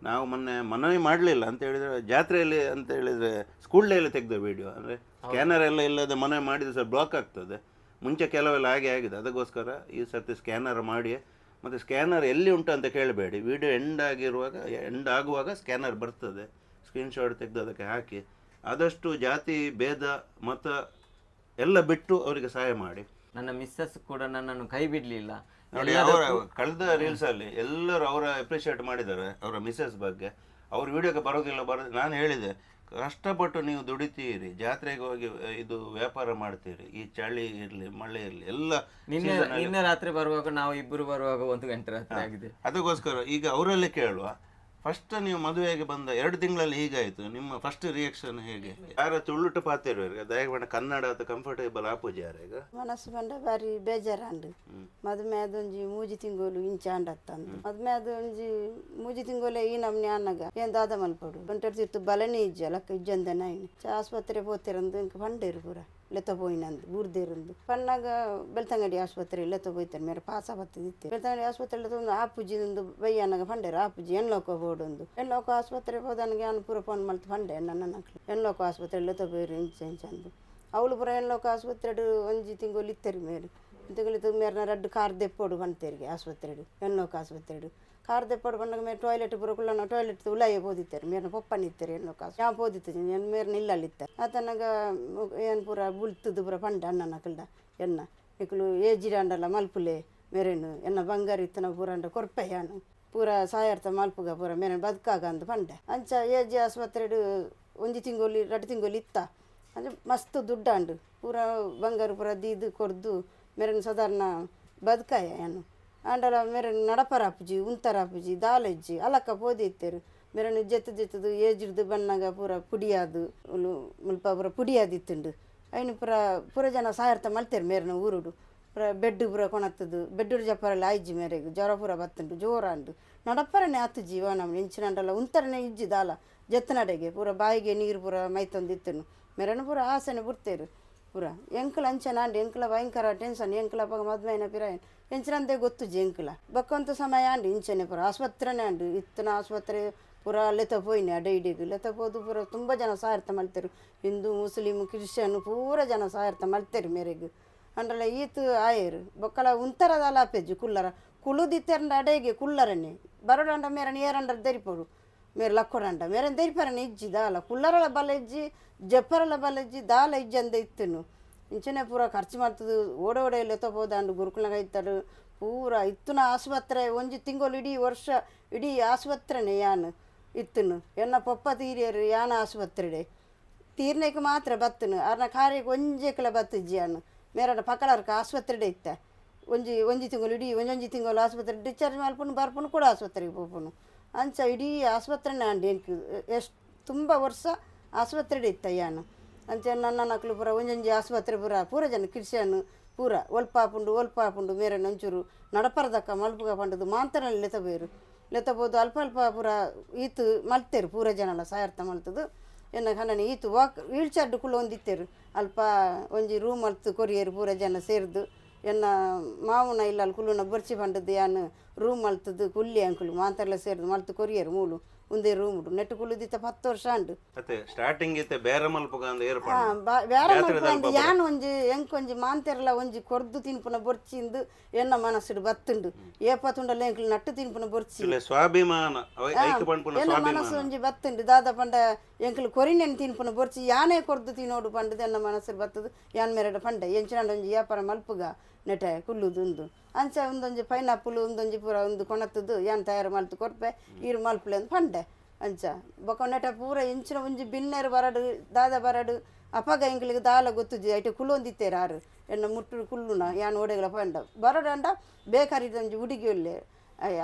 ನಾವು ಮೊನ್ನೆ ಮನವಿ ಮಾಡಲಿಲ್ಲ ಅಂತ ಹೇಳಿದರೆ, ಜಾತ್ರೆಯಲ್ಲಿ ಅಂತ ಹೇಳಿದರೆ ಸ್ಕೂಲ್ ಡೇಯಲ್ಲಿ ತೆಗೆದ ವಿಡಿಯೋ, ಅಂದರೆ ಸ್ಕ್ಯಾನರ್ ಎಲ್ಲ ಇಲ್ಲದೆ ಮನವಿ ಮಾಡಿದರೆ ಸಹ ಬ್ಲಾಕ್ ಆಗ್ತದೆ. ಮುಂಚೆ ಕೆಲವೆಲ್ಲ ಹಾಗೆ ಆಗಿದೆ. ಅದಕ್ಕೋಸ್ಕರ ಈ ಸರ್ತಿ ಸ್ಕ್ಯಾನರ್ ಮಾಡಿ, ಮತ್ತು ಸ್ಕ್ಯಾನರ್ ಎಲ್ಲಿ ಉಂಟು ಅಂತ ಕೇಳಬೇಡಿ, ವಿಡಿಯೋ ಎಂಡ್ ಆಗುವಾಗ ಸ್ಕ್ಯಾನರ್ ಬರ್ತದೆ, ಸ್ಕ್ರೀನ್ಶಾಟ್ ತೆಗೆದು ಅದಕ್ಕೆ ಹಾಕಿ. ಆದಷ್ಟು ಜಾತಿ ಭೇದ ಮತ ಎಲ್ಲ ಬಿಟ್ಟು ಅವರಿಗೆ ಸಹಾಯ ಮಾಡಿ. ನನ್ನ ಮಿಸ್ಸಸ್ ಕೂಡ ನನ್ನನ್ನು ಕೈ ಬಿಡಲಿಲ್ಲ. ನೋಡಿ, ಅವರ ಕಳೆದ ರೀಲ್ಸಲ್ಲಿ ಎಲ್ಲರೂ ಅವರ ಅಪ್ರಿಷಿಯೇಟ್ ಮಾಡಿದ್ದಾರೆ ಅವರ ಮಿಸ್ಸಸ್ ಬಗ್ಗೆ. ಅವ್ರ ವಿಡಿಯೋಗೆ ಬರೋದಿಲ್ಲ. ನಾನು ಹೇಳಿದೆ, ಕಷ್ಟಪಟ್ಟು ನೀವು ದುಡಿತೀರಿ, ಜಾತ್ರೆಗೆ ಹೋಗಿ ಇದು ವ್ಯಾಪಾರ ಮಾಡ್ತೀರಿ, ಈ ಚಳಿ ಇರಲಿ ಮಳೆ ಇರಲಿ ಎಲ್ಲ. ನಿನ್ನೆ ರಾತ್ರಿ ಬರುವಾಗ ನಾವು ಇಬ್ಬರು ಬರುವಾಗ 1 ಗಂಟೆ ರಾತ್ರಿ ಆಗಿದೆ. ಅದಕ್ಕೋಸ್ಕರ ಈಗ ಅವರಲ್ಲಿ ಕೇಳುವ, ಫಸ್ಟ್ ನೀವು ಮದುವೆಗೆ ಬಂದ 2 ತಿಂಗಳಲ್ಲಿ ಹೀಗಾಯಿತು, ನಿಮ್ಮ ಫಸ್ಟ್ ರಿಯಾಕ್ಷನ್ ಹೇಗೆ? ಯಾರ ತುಳುಟು ಪಾತಿರುವರಿಗೆ ದಯಮಾಡಿ ಕನ್ನಡ ಅಥವಾ ಕಂಫರ್ಟೇಬಲ್ ಆಪೂಜಿ ಯಾರೀಗ ಮನಸ್ಸು ಬಂಡ ಬಾರಿ ಬೇಜಾರಂಡು. ಮದುವೆ ಅದೊಂಜಿ 3 ತಿಂಗಳು ಇಂಚ ಅಂಡತ್ತಂದು ಮದುವೆ ಅದೊಂಜಿ 3 ತಿಂಗಳೇ ಈ ನಮ್ನೆ ಅನ್ನಗ ಏನ್ ದಾದ ಮಲ್ಪಡು ಬಂಟಿರ್ತಿತ್ತು ಬಲನೇ ಇಜ್ಜಲಕ್ಕ ಇಜ್ಜಂದನ ಆಸ್ಪತ್ರೆ ಪೋತಿರಂದು ಇಂಕ ಪಂಡೇರು ಪೂರ ಲೆತ್ತ ಪೋಯಿನಂದು ಬೂರ್ದೇರಂದು ಪಣ್ಣಾಗ ಬೆಳ್ತಂಗಡಿ ಆಸ್ಪತ್ರೆ ಲೆತ್ತ ಪೋಯ್ತಾರೆ ಮೇರೆ ಪಾಸ ಬತ್ತಿದ್ದೆ. ಬೆಳ್ತಂಗಡಿ ಆಸ್ಪತ್ರೆ ಒಂದು ಆಪುಜಿದೊಂದು ಬಯ್ಯನಾಗ ಪಂಡೇರು ಆಪುಜಿ ಎಣ್ಲೋಕ ಬೋಡೊಂದು ಎಣ್ಲೋಕ ಆಸ್ಪತ್ರೆ ಹೋದನಿಗೆ ನಾನು ಪೂರ ಫೋನ್ ಮಾಡ್ತು ಪಂಡೆ ನನ್ನ ನಕ್ಳು ಎಣ್ಲೋಕ ಆಸ್ಪತ್ರೆ ಲೆತ್ತ ಪೋಯ್ರು ಇಂಚಂದು ಅವಳು ಪೂರ ಎಣ್ಲೋಕ ಆಸ್ಪತ್ರೆ 1 ತಿಂಗಳು ಇತ್ತರಿ ಮೇರು ತಿಂಗಳು ಮೇರ್ನ 2 ಕಾರ್ ದೆಪ್ಪೋಡು ಬಂತೇರಿಗೆ ಆಸ್ಪತ್ರೆ ಎಣ್ಲೋಕ ಆಸ್ಪತ್ರೆ ಕಾರ್ ದೆಪ್ಪೋಡು ಬಂದಾಗ ಮೇರೆ ಟಾಯ್ಲೆಟ್ ಪೂರ ಕುಳ್ಳನ ಟಾಯ್ಲೆಟ್ ಉಲಾಯ ಪೋದಿತ್ತಾರೆ ಮೇರ್ನ ಪಪ್ಪನಿತ್ತಾರೆ ಎಣ್ಲೋಕ ಯಾವ ಪೋದಿತ್ತು ಏನು ಮೇರ್ನ ಇಲ್ಲಲ್ಲಿತ್ತಾರೆ ಆತನಾಗ ಏನು ಪೂರ ಬುಲ್ತದ್ದು ಪೂರ ಪಂಡ ಅಣ್ಣನ ಕಲ್ಡ ಎನ್ನ ಇಕ್ಕಲು ಏಜಿಡಂಡಲ್ಲ ಮಲ್ಪುಲೆ ಮೇರೇನು ಎನ್ನ ಬಂಗಾರ ಇತ್ತನ ಪೂರ ಅಂಡ ಕೊರ್ಪೆಯಾನು ಪೂರ ಸಾಯರ್ಥ ಮಲ್ಪುಗ ಪೂರ ಮೇರೆ ಬದುಕಾಗ ಅಂದು ಪಂಡೆ ಅಂಚ ಏಜಿ ಆಸ್ಪತ್ರೆ 1 ತಿಂಗಳು 2 ತಿಂಗಳು ಇತ್ತ ಅಂದರೆ ಮಸ್ತ್ ದುಡ್ಡಾಂಡು ಪೂರ ಬಂಗಾರ ಪೂರ ಇದು ಕೊರ್ದು ಮೇರನ್ ಸಾಧಾರಣ ಬದುಕಾಯ ಏನು ಅಂಡಲ ಮೇರನ್ ನಡಪರಾಪುಜಿ ಉಂತರಾಪುಜಿ ದಾಲೆಜ್ಜಿ ಅಲಕ್ಕ ಪೋದಿತ್ತೇರು ಮೇರನ್ ಜೆತ್ತದು ಏಜಿಡ್ದು ಬಣ್ಣಾಗ ಪೂರ ಪುಡಿಯಾದು ಮುಲ್ಪ ಪೂರ ಪುಡಿಯಾದಿತ್ತುಂಡು ಐನು ಪೂರ ಜನ ಸಾಯರ್ಥ ಮಲ್ತೇರು ಮೇರನ ಊರುಡು ಪೂರ ಬೆಡ್ ಪೂರ ಕೊಣತ್ತದು ಬೆಡ್ಡು ಜಪ್ಪರಲ್ಲಿ ಆಯ್ಜಿ ಮೇರೆಗೆ ಜ್ವರ ಪೂರ ಬತ್ತುಂಡು ಜೋರಾಂಡು ನಡಪರನೆ ಆತು ಜೀವ ನಮ್ಮ ಇಂಚಿನಂಡಲ್ಲ ಉಂತರನೆ ಇಜ್ಜಿ ದಾಲ ಜತ್ತನಡೆಗೆ ಪೂರ ಬಾಯಿಗೆ ನೀರು ಪೂರ ಮೈತೊಂದಿತ್ತನು ಮೇರನ ಪೂರ ಆಸನೆ ಬಿಡ್ತೇರು ಪೂರ ಎಂಕಲ ಅಂಚನಾಂಡು ಎಂಕಲ ಭಯಂಕರ ಟೆನ್ಷನ್ ಎಂಕಲ ಪಗ ಮದ್ಮೈನ ಪಿರಾಯನ್ ಎಂಚಿನಂದೇ ಗೊತ್ತುಜಿ ಎಂಕಲ ಬಕ್ಕೊಂತ ಸಮಯ ಅಂಡು ಇಂಚನೆ ಪೂರ ಆಸ್ಪತ್ರೆನೇ ಅಂಡು ಇತ್ತನ ಆಸ್ಪತ್ರೆ ಪೂರ ಲೆತ್ತ ಪೋಯ್ನೆ ಡೈಡಿಗೆ ಲೆತ್ತ ಹೋದು ಪೂರ ತುಂಬ ಜನ ಸಾಯರ್ಥ ಮಲ್ತೇರು ಹಿಂದೂ ಮುಸ್ಲಿಮ್ ಕ್ರಿಶ್ಚಿಯನ್ ಪೂರ ಜನ ಸಾಯರ್ಥ ಮಲ್ತೇರು ಮೇರೆಗೆ ಅಂಡ್ರಲ್ಲ ಈತು ಆಯರು ಬೊಕ್ಕಲ ಉಂತರದ ಲಾಪೆಜ್ಜು ಕುಲ್ಲರ ಕುಳುದಿತ್ತೇರಂಡ ಅಡೆಗೆ ಕುಲ್ಲರನೆ ಬರೋಡಂಡ ಮೇರನ ಏರಂಡ ದರಿಪಡು ಮೇರೆ ಲಕ್ಕೊಡಂಡ ಮೇರನ್ ದರಿಪರನೆ ಇಜ್ಜಿ ದಾಲ ಕುಲ್ಲರಲ ಬಲ ಇಜ್ಜಿ ಜಪ್ಪರಲ ಬಲ ಇಜ್ಜಿ ದಾಲ ಇಜ್ಜಿ ಅಂದ ಇತ್ತನು ಇಂಚನೆ ಪೂರ ಖರ್ಚು ಮಾಡ್ತದು ಓಡೋಡೆ ಲೆತ್ತಬೋದಂಡು ಗುರುಕುಲಗ ಇತ್ತಡು ಪೂರ ಇತ್ತನ ಆಸ್ಪತ್ರೆ 1 ತಿಂಗಳು ಇಡೀ ವರ್ಷ ಇಡೀ ಆಸ್ಪತ್ರೆನೆ ಯಾನು ಇತ್ತನು ಎನ್ನ ಪಪ್ಪ ತೀರಿಯರು ಯಾನ ಆಸ್ಪತ್ರೆ ತೀರ್ನೆಗೆ ಮಾತ್ರ ಬತ್ತನು ಅರ್ನ ಕಾರ್ಯಕ್ಕೆ ಒಂಜೇಕಲ ಬತ್ತಿಜ್ಜಿ ಅನ್ನು ಮೇರನ ಪಕ್ಕಲರ್ಕ ಆಸ್ಪತ್ರೆ ಇತ್ತ ಒಂಜಿ ತಿಂಗಳು ಇಡೀ 1 ತಿಂಗಳು ಆಸ್ಪತ್ರೆ ಡಿಸ್ಚಾರ್ಜ್ ಮಲ್ಪುನು ಬರ್ಪುನು ಕೂಡ ಆಸ್ಪತ್ರೆಗೆ ಹೋಗ್ಪುನು ಅಂಚ ಇಡೀ ಆಸ್ಪತ್ರೆನೇ ಅಂಡು ಎಂಕು ಎಷ್ಟು ತುಂಬ ವರ್ಷ ಆಸ್ಪತ್ರೆ ಇತ್ತ ಯಾನು ಅಂಚ ನನ್ನ ನಕ್ಲು ಪೂರ ಒಂಜೊಂಜಿ ಆಸ್ಪತ್ರೆ ಪೂರ ಜನ ಕಿರ್ಸಿಯನ್ನು ಪೂರ ಒಲ್ಪಾಪುಂಡು ಮೇರೆ ನಂಚೂರು ನಡಪರದಕ್ಕ ಮಲ್ಪುಗ ಪಂಡದು ಮಾಂತರಲ್ಲಿ ಲೆತ್ತಬೋದು ಅಲ್ಪ ಪೂರ ಈತು ಮಲ್ತೇರು ಪೂರ ಜನಲ ಸಾಯರ್ಥ ಮಲ್ತದು ಎನ್ನ ಕಣ್ಣನ ಈತು ವೀಲ್ ಚೇರ್ ಕುಲ್ಲ ಒಂದಿತ್ತೇರು ಅಲ್ಪ ಒಂಜಿ ರೂಮ್ ಮಲ್ತು ಕೊರಿಯರು ಪೂರ ಜನ ಸೇರಿದು ಎನ್ನ ಮಾವುನ ಇಲ್ಲ ಅಲ್ಲಿ ಕುಲ್ಲುನ ಬರ್ಚಿ ಪಂಡದು ಯಾನು ರೂಮ್ ಮಲ್ತದು ಕುಲ್ಲಿ ಅಂಕುಲು ಮಾಂತರ್ಲ ಸೇರಿದು ಮಲ್ತು ಕೊರಿಯರು ಮೂಲು ಒಂದೇ ರೂಮ್ ನೆಟ್ಟು ಕುಲ್ಲುದಿತ್ತ 10 ವರ್ಷ ಅಂಡು ಮತ್ತೆ ಸ್ಟಾರ್ಟಿಂಗ್ ಇತ್ತೆ ಬೇರೆ ಮಲ್ಪುಗ ಅಂದ ಬೇರೆ ಮಲ್ಪು ಯಾನು ಒಂಜಿ ಎಂಕೊಂಜಿ ಮಾಂತೆರ್ಲ ಒಂಜಿ ಕೊರ್ದು ತಿನ್ಪುನ ಬೊರ್ಚಿಂದು ಎನ್ನ ಮನಸ್ಸುಡು ಬತ್ತುಂಡು ಏಪತ್ತುಂಡಲ್ಲ ಎಂಕ್ಲು ನಟ್ಟು ತಿನ್ಪುನ ಬೊರ್ಚಿ ಸ್ವಾಭಿಮಾನ ಎನ್ನ ಮನಸ್ಸು ಒಂಜಿ ಬತ್ತುಂಡು ದಾದ ಪಂಡ ಎಂಕ್ಲು ಕೊರಿನೆನ್ ತಿನ್ಪುನ ಬೊರ್ಚಿ ಯಾನೇ ಕೊರ್ದು ತಿನ್ನೋಡು ಪಂಡದು ಎನ್ನ ಮನಸ್ಸು ಬತ್ತದು ಯಾನ್ ಮೇರೆಡ ಪಂಡ ಎಂಚಿನಂಡ ಒಂಜಿ ವ್ಯಾಪಾರ ಮಲ್ಪುಗ ನೆಟ ಕುಲ್ಲುದುಂದು ಅಂಚ ಒಂದೊಂಜಿ ಪೈನಾಪುಲ್ ಒಂದೊಂಜಿ ಪೂರ ಒಂದು ಕೊಣತ್ತದು ಯಾನ್ ತಯಾರು ಮಲ್ತು ಕೊರ್ಪೆ ಈರು ಮಲ್ಪುಲೆ ಅಂದು ಪಂಡೆ ಅಂಚ ಬೊಕ ನೆಟ ಪೂರ ಇಂಚಿನ ಒಂಜಿ ಬಿನ್ನೆರು ಬರಡು ದಾದ ಬರಡು ಅಪಗ ಇಂಕ್ಲಿಗೆ ದಾಲ ಗೊತ್ತುಜಿ ಐಟೆ ಕುಲ್ಲೊಂದಿತ್ತೇರು ಆರು ಎನ್ನ ಮುಟ್ಟು ಕುಲ್ಲುನ ಯಾನ್ ಓಡೆಗಳ ಪಂಡ ಬರಡು ಅಂಡ ಬೇಕಾರಿದಂಜಿ ಹುಡುಗಿ ಒಳ್ಳೆ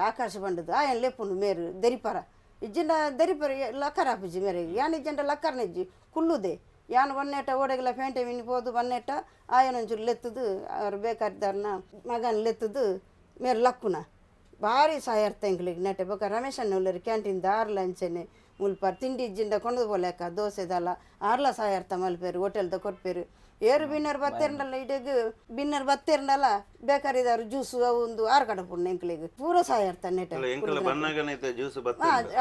ಆಕಾಶ ಪಂಡದು ಆಯನ್ ಲೆಪ್ಪುಂಡು ಮೇರು ದರಿಪರ ಇಜ್ಜಿಂಡ ದರಿಪರ ಲಕ್ಕರ ಹಾಪುಜಿ ಮೇರೆಗೆ ಯಾನ್ ಇಜ್ಜಂಡ ಲಕ್ಕರ್ನೆಜ್ಜಿ ಕುಲ್ಲುದೆ ಯಾನ್ ಒನ್ನೆಟ ಓಡೆಗಳ ಪೇಂಟೆ ವಿನಿ ಪೋದು ಒನ್ನೆಟ ಆಯನೊಂಚೂರು ಲೆತ್ತದು ಅವ್ರು ಬೇಕಾರಿದ್ದಾರನ ಮಗನ ಲೆತ್ತದು ಮೇರು ಲಕ್ಕುನ ಭಾರಿ ಸಾಯರ್ತ ಎಂಕ್ಲಿಗೆ ನೆಟ್ಟೆ ಬೊಕ ರಮೇಶ್ ಅಣ್ಣ ಉಳ್ಳರು ಕ್ಯಾಂಟೀನ್ ಆರ್ಲ ಅಂಚೆನೆ ಮುಲ್ಪಾರ್ ತಿಂಡಿ ಇಜ್ಜಿಂಡ ಕೊಂಡದು ಪೋಲೆಕ್ಕ ದೋಸೆದಲ್ಲ ಆರ್ಲ ಸಾಯರ್ತ ಮಲ್ಪೇರು ಹೋಟೆಲ್ದ ಕೊಟ್ಪೇರು ಏರು ಬಿನ್ನರ್ ಬತ್ತೇರ್ನಲ್ಲ ಇಡೆಗ್ ಬಿನ್ನರ್ ಬತ್ತೇರ್ನಲ್ಲ ಬೇಕಾರಿದಾರು ಜ್ಯೂಸು ಅವು ಒಂದು ಆರು ಕಡೆ ಪುಣ್ಣ ಎಂಕ್ಲಿಗೆ ಪೂರ ಸಾಯರ್ತ ನೆಟ್ಟೆ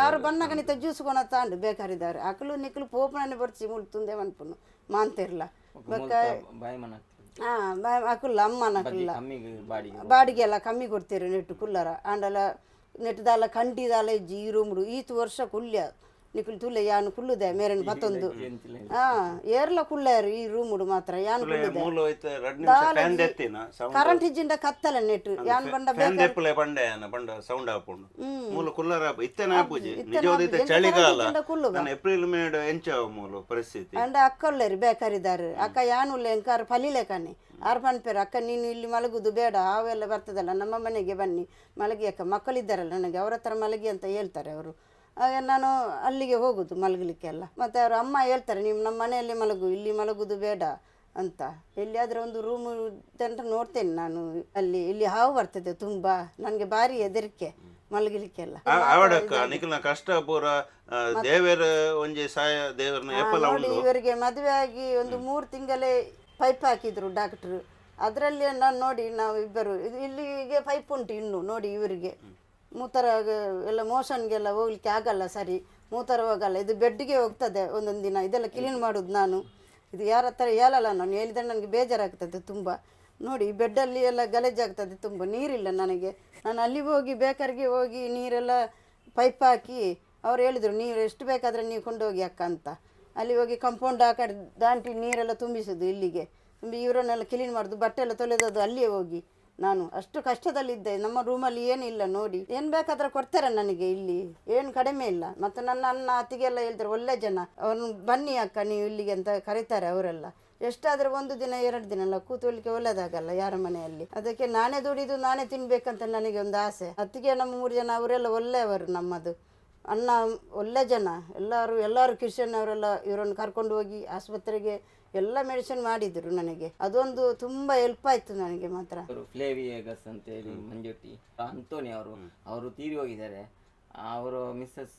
ಆರು ಬಣ್ಣಗಣಿತ ಜ್ಯೂಸ್ ಕೊನ ತಾಂಡು ಬೇಕಾರಿದಾರು ಅಕಲು ನಿಕ್ಲು ಪೋಪಣನೆ ಬರ್ಚಿ ಮುಳ್ತುಂದೆ ಮನ್ಪುನು ಮಾಂತಿರ್ಲ ಬೊಕ್ಕ ಅಕುಲ್ಲ ಅಮ್ಮನ ಅಕುಲ್ಲ ಬಾಡಿಗೆ ಎಲ್ಲ ಕಮ್ಮಿ ಕೊಡ್ತೀರಿ ನೆಟ್ಟು ಕುಲ್ಲರ ಆಂಡಲ ನೆಟ್ಟದಲ್ಲ ಕಂಟಿದಲ್ಲ ಇಜ್ಜಿ ಈ ರೂಮ್ಡು ಈತು ವರ್ಷ ಕುಲ್ಯ ನಿಕುಲ್ ತುಲೆ ಯಾನು ಕುಲ್ಲುದೆ ಮೇರನ್ ಮತ್ತೊಂದು ಏರ್ಲ ಕುಲ್ಲಾರು ಈ ರೂಮುಡು ಮಾತ್ರ ಯಾನು ಕುಲ್ಲುದೆ ಕರೆಂಟ್ ಇಜ್ಜಿಂಡ ಕತ್ತಲ ನೆಟ್ಟು ಯಾನ್ ಬಂಡ ಅಂಡ ಅಕ್ಕೊಲ್ಲೇರಿ ಬೇಕಾರಿದಾರು ಅಕ್ಕ ಯಾನುಲ್ಲ ಎಂಕಾರ ಫಲಿಲೆ ಕಣ್ಣಿ ಆರು ಪನ್ಪೇರು ಅಕ್ಕ ನೀನು ಇಲ್ಲಿ ಮಲಗುದು ಬೇಡ ಅವೆಲ್ಲ ಬರ್ತದಲ್ಲ ನಮ್ಮ ಮನೆಗೆ ಬನ್ನಿ ಮಲಗಿ ಅಕ್ಕ ಮಕ್ಕಳಿದ್ದಾರಲ್ಲ ನನಗೆ ಅವ್ರ ಹತ್ರ ಮಲಗಿ ಅಂತ ಹೇಳ್ತಾರೆ ಅವರು ಆಗ ನಾನು ಅಲ್ಲಿಗೆ ಹೋಗುದು ಮಲಗಲಿಕ್ಕೆಲ್ಲ ಮತ್ತು ಅವ್ರ ಅಮ್ಮ ಹೇಳ್ತಾರೆ ನೀವು ನಮ್ಮ ಮನೆಯಲ್ಲಿ ಮಲಗು ಇಲ್ಲಿ ಮಲಗುದು ಬೇಡ ಅಂತ ಎಲ್ಲಿಯಾದರೆ ಒಂದು ರೂಮು ಅಂತ ನೋಡ್ತೇನೆ ನಾನು ಅಲ್ಲಿ ಇಲ್ಲಿ ಹಾವು ಬರ್ತದೆ ತುಂಬ ನನಗೆ ಭಾರಿ ಹೆದರಿಕೆ ಮಲಗಲಿಕ್ಕೆಲ್ಲ ಇವರಿಗೆ ಮದುವೆ ಆಗಿ ಒಂದು 3 ತಿಂಗಳೇ ಪೈಪ್ ಹಾಕಿದ್ರು ಡಾಕ್ಟ್ರು ಅದರಲ್ಲಿ ನಾನು ನೋಡಿ ನಾವು ಇಬ್ಬರು ಇಲ್ಲಿಗೆ ಪೈಪ್ ಉಂಟು ಇನ್ನು ನೋಡಿ ಇವರಿಗೆ ಮೂತರ ಎಲ್ಲ ಮೋಷನ್ಗೆಲ್ಲ ಹೋಗ್ಲಿಕ್ಕೆ ಆಗಲ್ಲ ಸರಿ ಮೂತರ ಹೋಗಲ್ಲ ಇದು ಬೆಡ್ಗೆ ಹೋಗ್ತದೆ ಒಂದೊಂದು ದಿನ ಇದೆಲ್ಲ ಕ್ಲೀನ್ ಮಾಡೋದು ನಾನು ಇದು ಯಾರ ಹತ್ರ ಹೇಳಲ್ಲ ನಾನು ಹೇಳಿದ್ರೆ ನನಗೆ ಬೇಜಾರಾಗ್ತದೆ ತುಂಬ ನೋಡಿ ಬೆಡ್ಡಲ್ಲಿ ಎಲ್ಲ ಗಲೀಜಾಗ್ತದೆ ತುಂಬ ನೀರಿಲ್ಲ ನನಗೆ ನಾನು ಅಲ್ಲಿ ಹೋಗಿ ಬೇಕರಿಗೆ ಹೋಗಿ ನೀರೆಲ್ಲ ಪೈಪ್ ಹಾಕಿ ಅವ್ರು ಹೇಳಿದರು ನೀರು ಎಷ್ಟು ಬೇಕಾದರೆ ನೀವು ಕೊಂಡೋಗಿ ಅಕ್ಕ ಅಂತ ಅಲ್ಲಿ ಹೋಗಿ ಕಂಪೌಂಡ್ ಆ ಕಡೆ ದಾಂಟಿ ನೀರೆಲ್ಲ ತುಂಬಿಸೋದು ಇಲ್ಲಿಗೆ ತುಂಬಿ ಇವರನ್ನೆಲ್ಲ ಕ್ಲೀನ್ ಮಾಡೋದು ಬಟ್ಟೆ ಎಲ್ಲ ತೊಳೆದೋದು ಅಲ್ಲಿಯೇ ಹೋಗಿ ನಾನು ಅಷ್ಟು ಕಷ್ಟದಲ್ಲಿದ್ದೆ ನಮ್ಮ ರೂಮಲ್ಲಿ ಏನಿಲ್ಲ ನೋಡಿ ಏನು ಬೇಕಾದ್ರೆ ಕೊಡ್ತಾರೆ ನನಗೆ ಇಲ್ಲಿ ಏನು ಕಡಿಮೆ ಇಲ್ಲ ಮತ್ತು ನನ್ನ ಅಣ್ಣ ಅತ್ತಿಗೆಲ್ಲ ಹೇಳ್ತಾರೆ ಒಳ್ಳೆ ಜನ ಅವ್ರನ್ನ ಬನ್ನಿ ಅಕ್ಕ ನೀವು ಇಲ್ಲಿಗೆ ಅಂತ ಕರೀತಾರೆ ಅವರೆಲ್ಲ ಎಷ್ಟಾದರೂ 1 ದಿನ 2 ದಿನ ಎಲ್ಲ ಕೂತ್ಕೊಳ್ಳಿಕ್ಕೆ ಒಳ್ಳೇದಾಗಲ್ಲ ಯಾರ ಮನೆಯಲ್ಲಿ ಅದಕ್ಕೆ ನಾನೇ ದುಡಿದು ನಾನೇ ತಿನ್ಬೇಕಂತ ನನಗೆ ಒಂದು ಆಸೆ ಅತ್ತಿಗೆ ನಮ್ಮ 3 ಜನ ಅವರೆಲ್ಲ ಒಳ್ಳೆಯವರು ನಮ್ಮದು ಅಣ್ಣ ಒಳ್ಳೆ ಜನ ಎಲ್ಲರೂ ಕ್ರಿಶ್ಚಿಯನ್ ಅವರೆಲ್ಲ ಇವರನ್ನು ಕರ್ಕೊಂಡು ಹೋಗಿ ಆಸ್ಪತ್ರೆಗೆ ಎಲ್ಲ ಮೆಡಿಸಿನ್ ಮಾಡಿದ್ರು ನನಗೆ ಅದೊಂದು ತುಂಬಾ ಹೆಲ್ಪ್ ಆಯ್ತು ನನಗೆ ಮಾತ್ರ ಫ್ಲೇವಿಯೇಗಸ್ ಅಂತ ಹೇಳಿ ಮಂಜುಟ್ಟಿ ಅಂತೋನಿ ಅವರು ತೀರಿ ಹೋಗಿದ್ದಾರೆ ಅವರು ಮಿಸ್ಸಸ್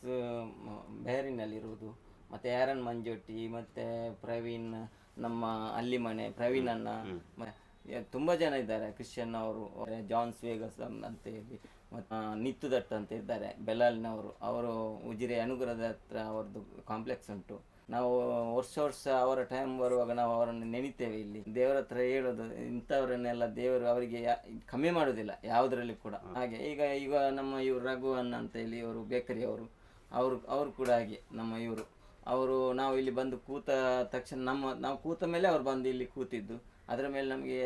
ಬೇರಿನಲ್ಲಿರುವುದು ಮತ್ತೆ ಆರನ್ ಮಂಜುಟ್ಟಿ ಮತ್ತೆ ಪ್ರವೀಣ್ ನಮ್ಮ ಅಲ್ಲಿ ಮನೆ ಪ್ರವೀಣ್ ಅಣ್ಣ ತುಂಬಾ ಜನ ಇದ್ದಾರೆ ಕ್ರಿಶ್ಚಿಯನ್ ಅವರು ಜಾನ್ಸ್ ವೇಗಸ್ ಅಂತ ಹೇಳಿ ಮತ್ತು ನಿತ್ತು ದಟ್ ಅಂತ ಇದ್ದಾರೆ ಬೆಲಾಲ್ನವರು ಅವರು ಉಜಿರೆ ಅನುಗ್ರಹದ ಹತ್ರ ಅವ್ರದ್ದು ಕಾಂಪ್ಲೆಕ್ಸ್ ಉಂಟು ನಾವು ವರ್ಷ ಅವರ ಟೈಮ್ ಬರುವಾಗ ನಾವು ಅವರನ್ನು ನೆನಿತೇವೆ ಇಲ್ಲಿ ದೇವರ ಹತ್ರ ಹೇಳೋದು ಇಂಥವರನ್ನೆಲ್ಲ ದೇವರು ಅವರಿಗೆ ಕಮ್ಮಿ ಮಾಡೋದಿಲ್ಲ ಯಾವುದರಲ್ಲಿ ಕೂಡ ಹಾಗೆ ಈಗ ನಮ್ಮ ಇವರು ರಘುವನ್ ಅಂತ ಹೇಳಿ ಇವರು ಬೇಕರಿ ಅವರು ಕೂಡ ಹಾಗೆ ನಮ್ಮ ಅವರು ನಾವು ಇಲ್ಲಿ ಬಂದು ಕೂತ ತಕ್ಷಣ ನಾವು ಕೂತ ಮೇಲೆ ಅವ್ರು ಬಂದು ಇಲ್ಲಿ ಕೂತಿದ್ದು ಅದರ ಮೇಲೆ ನಮಗೆ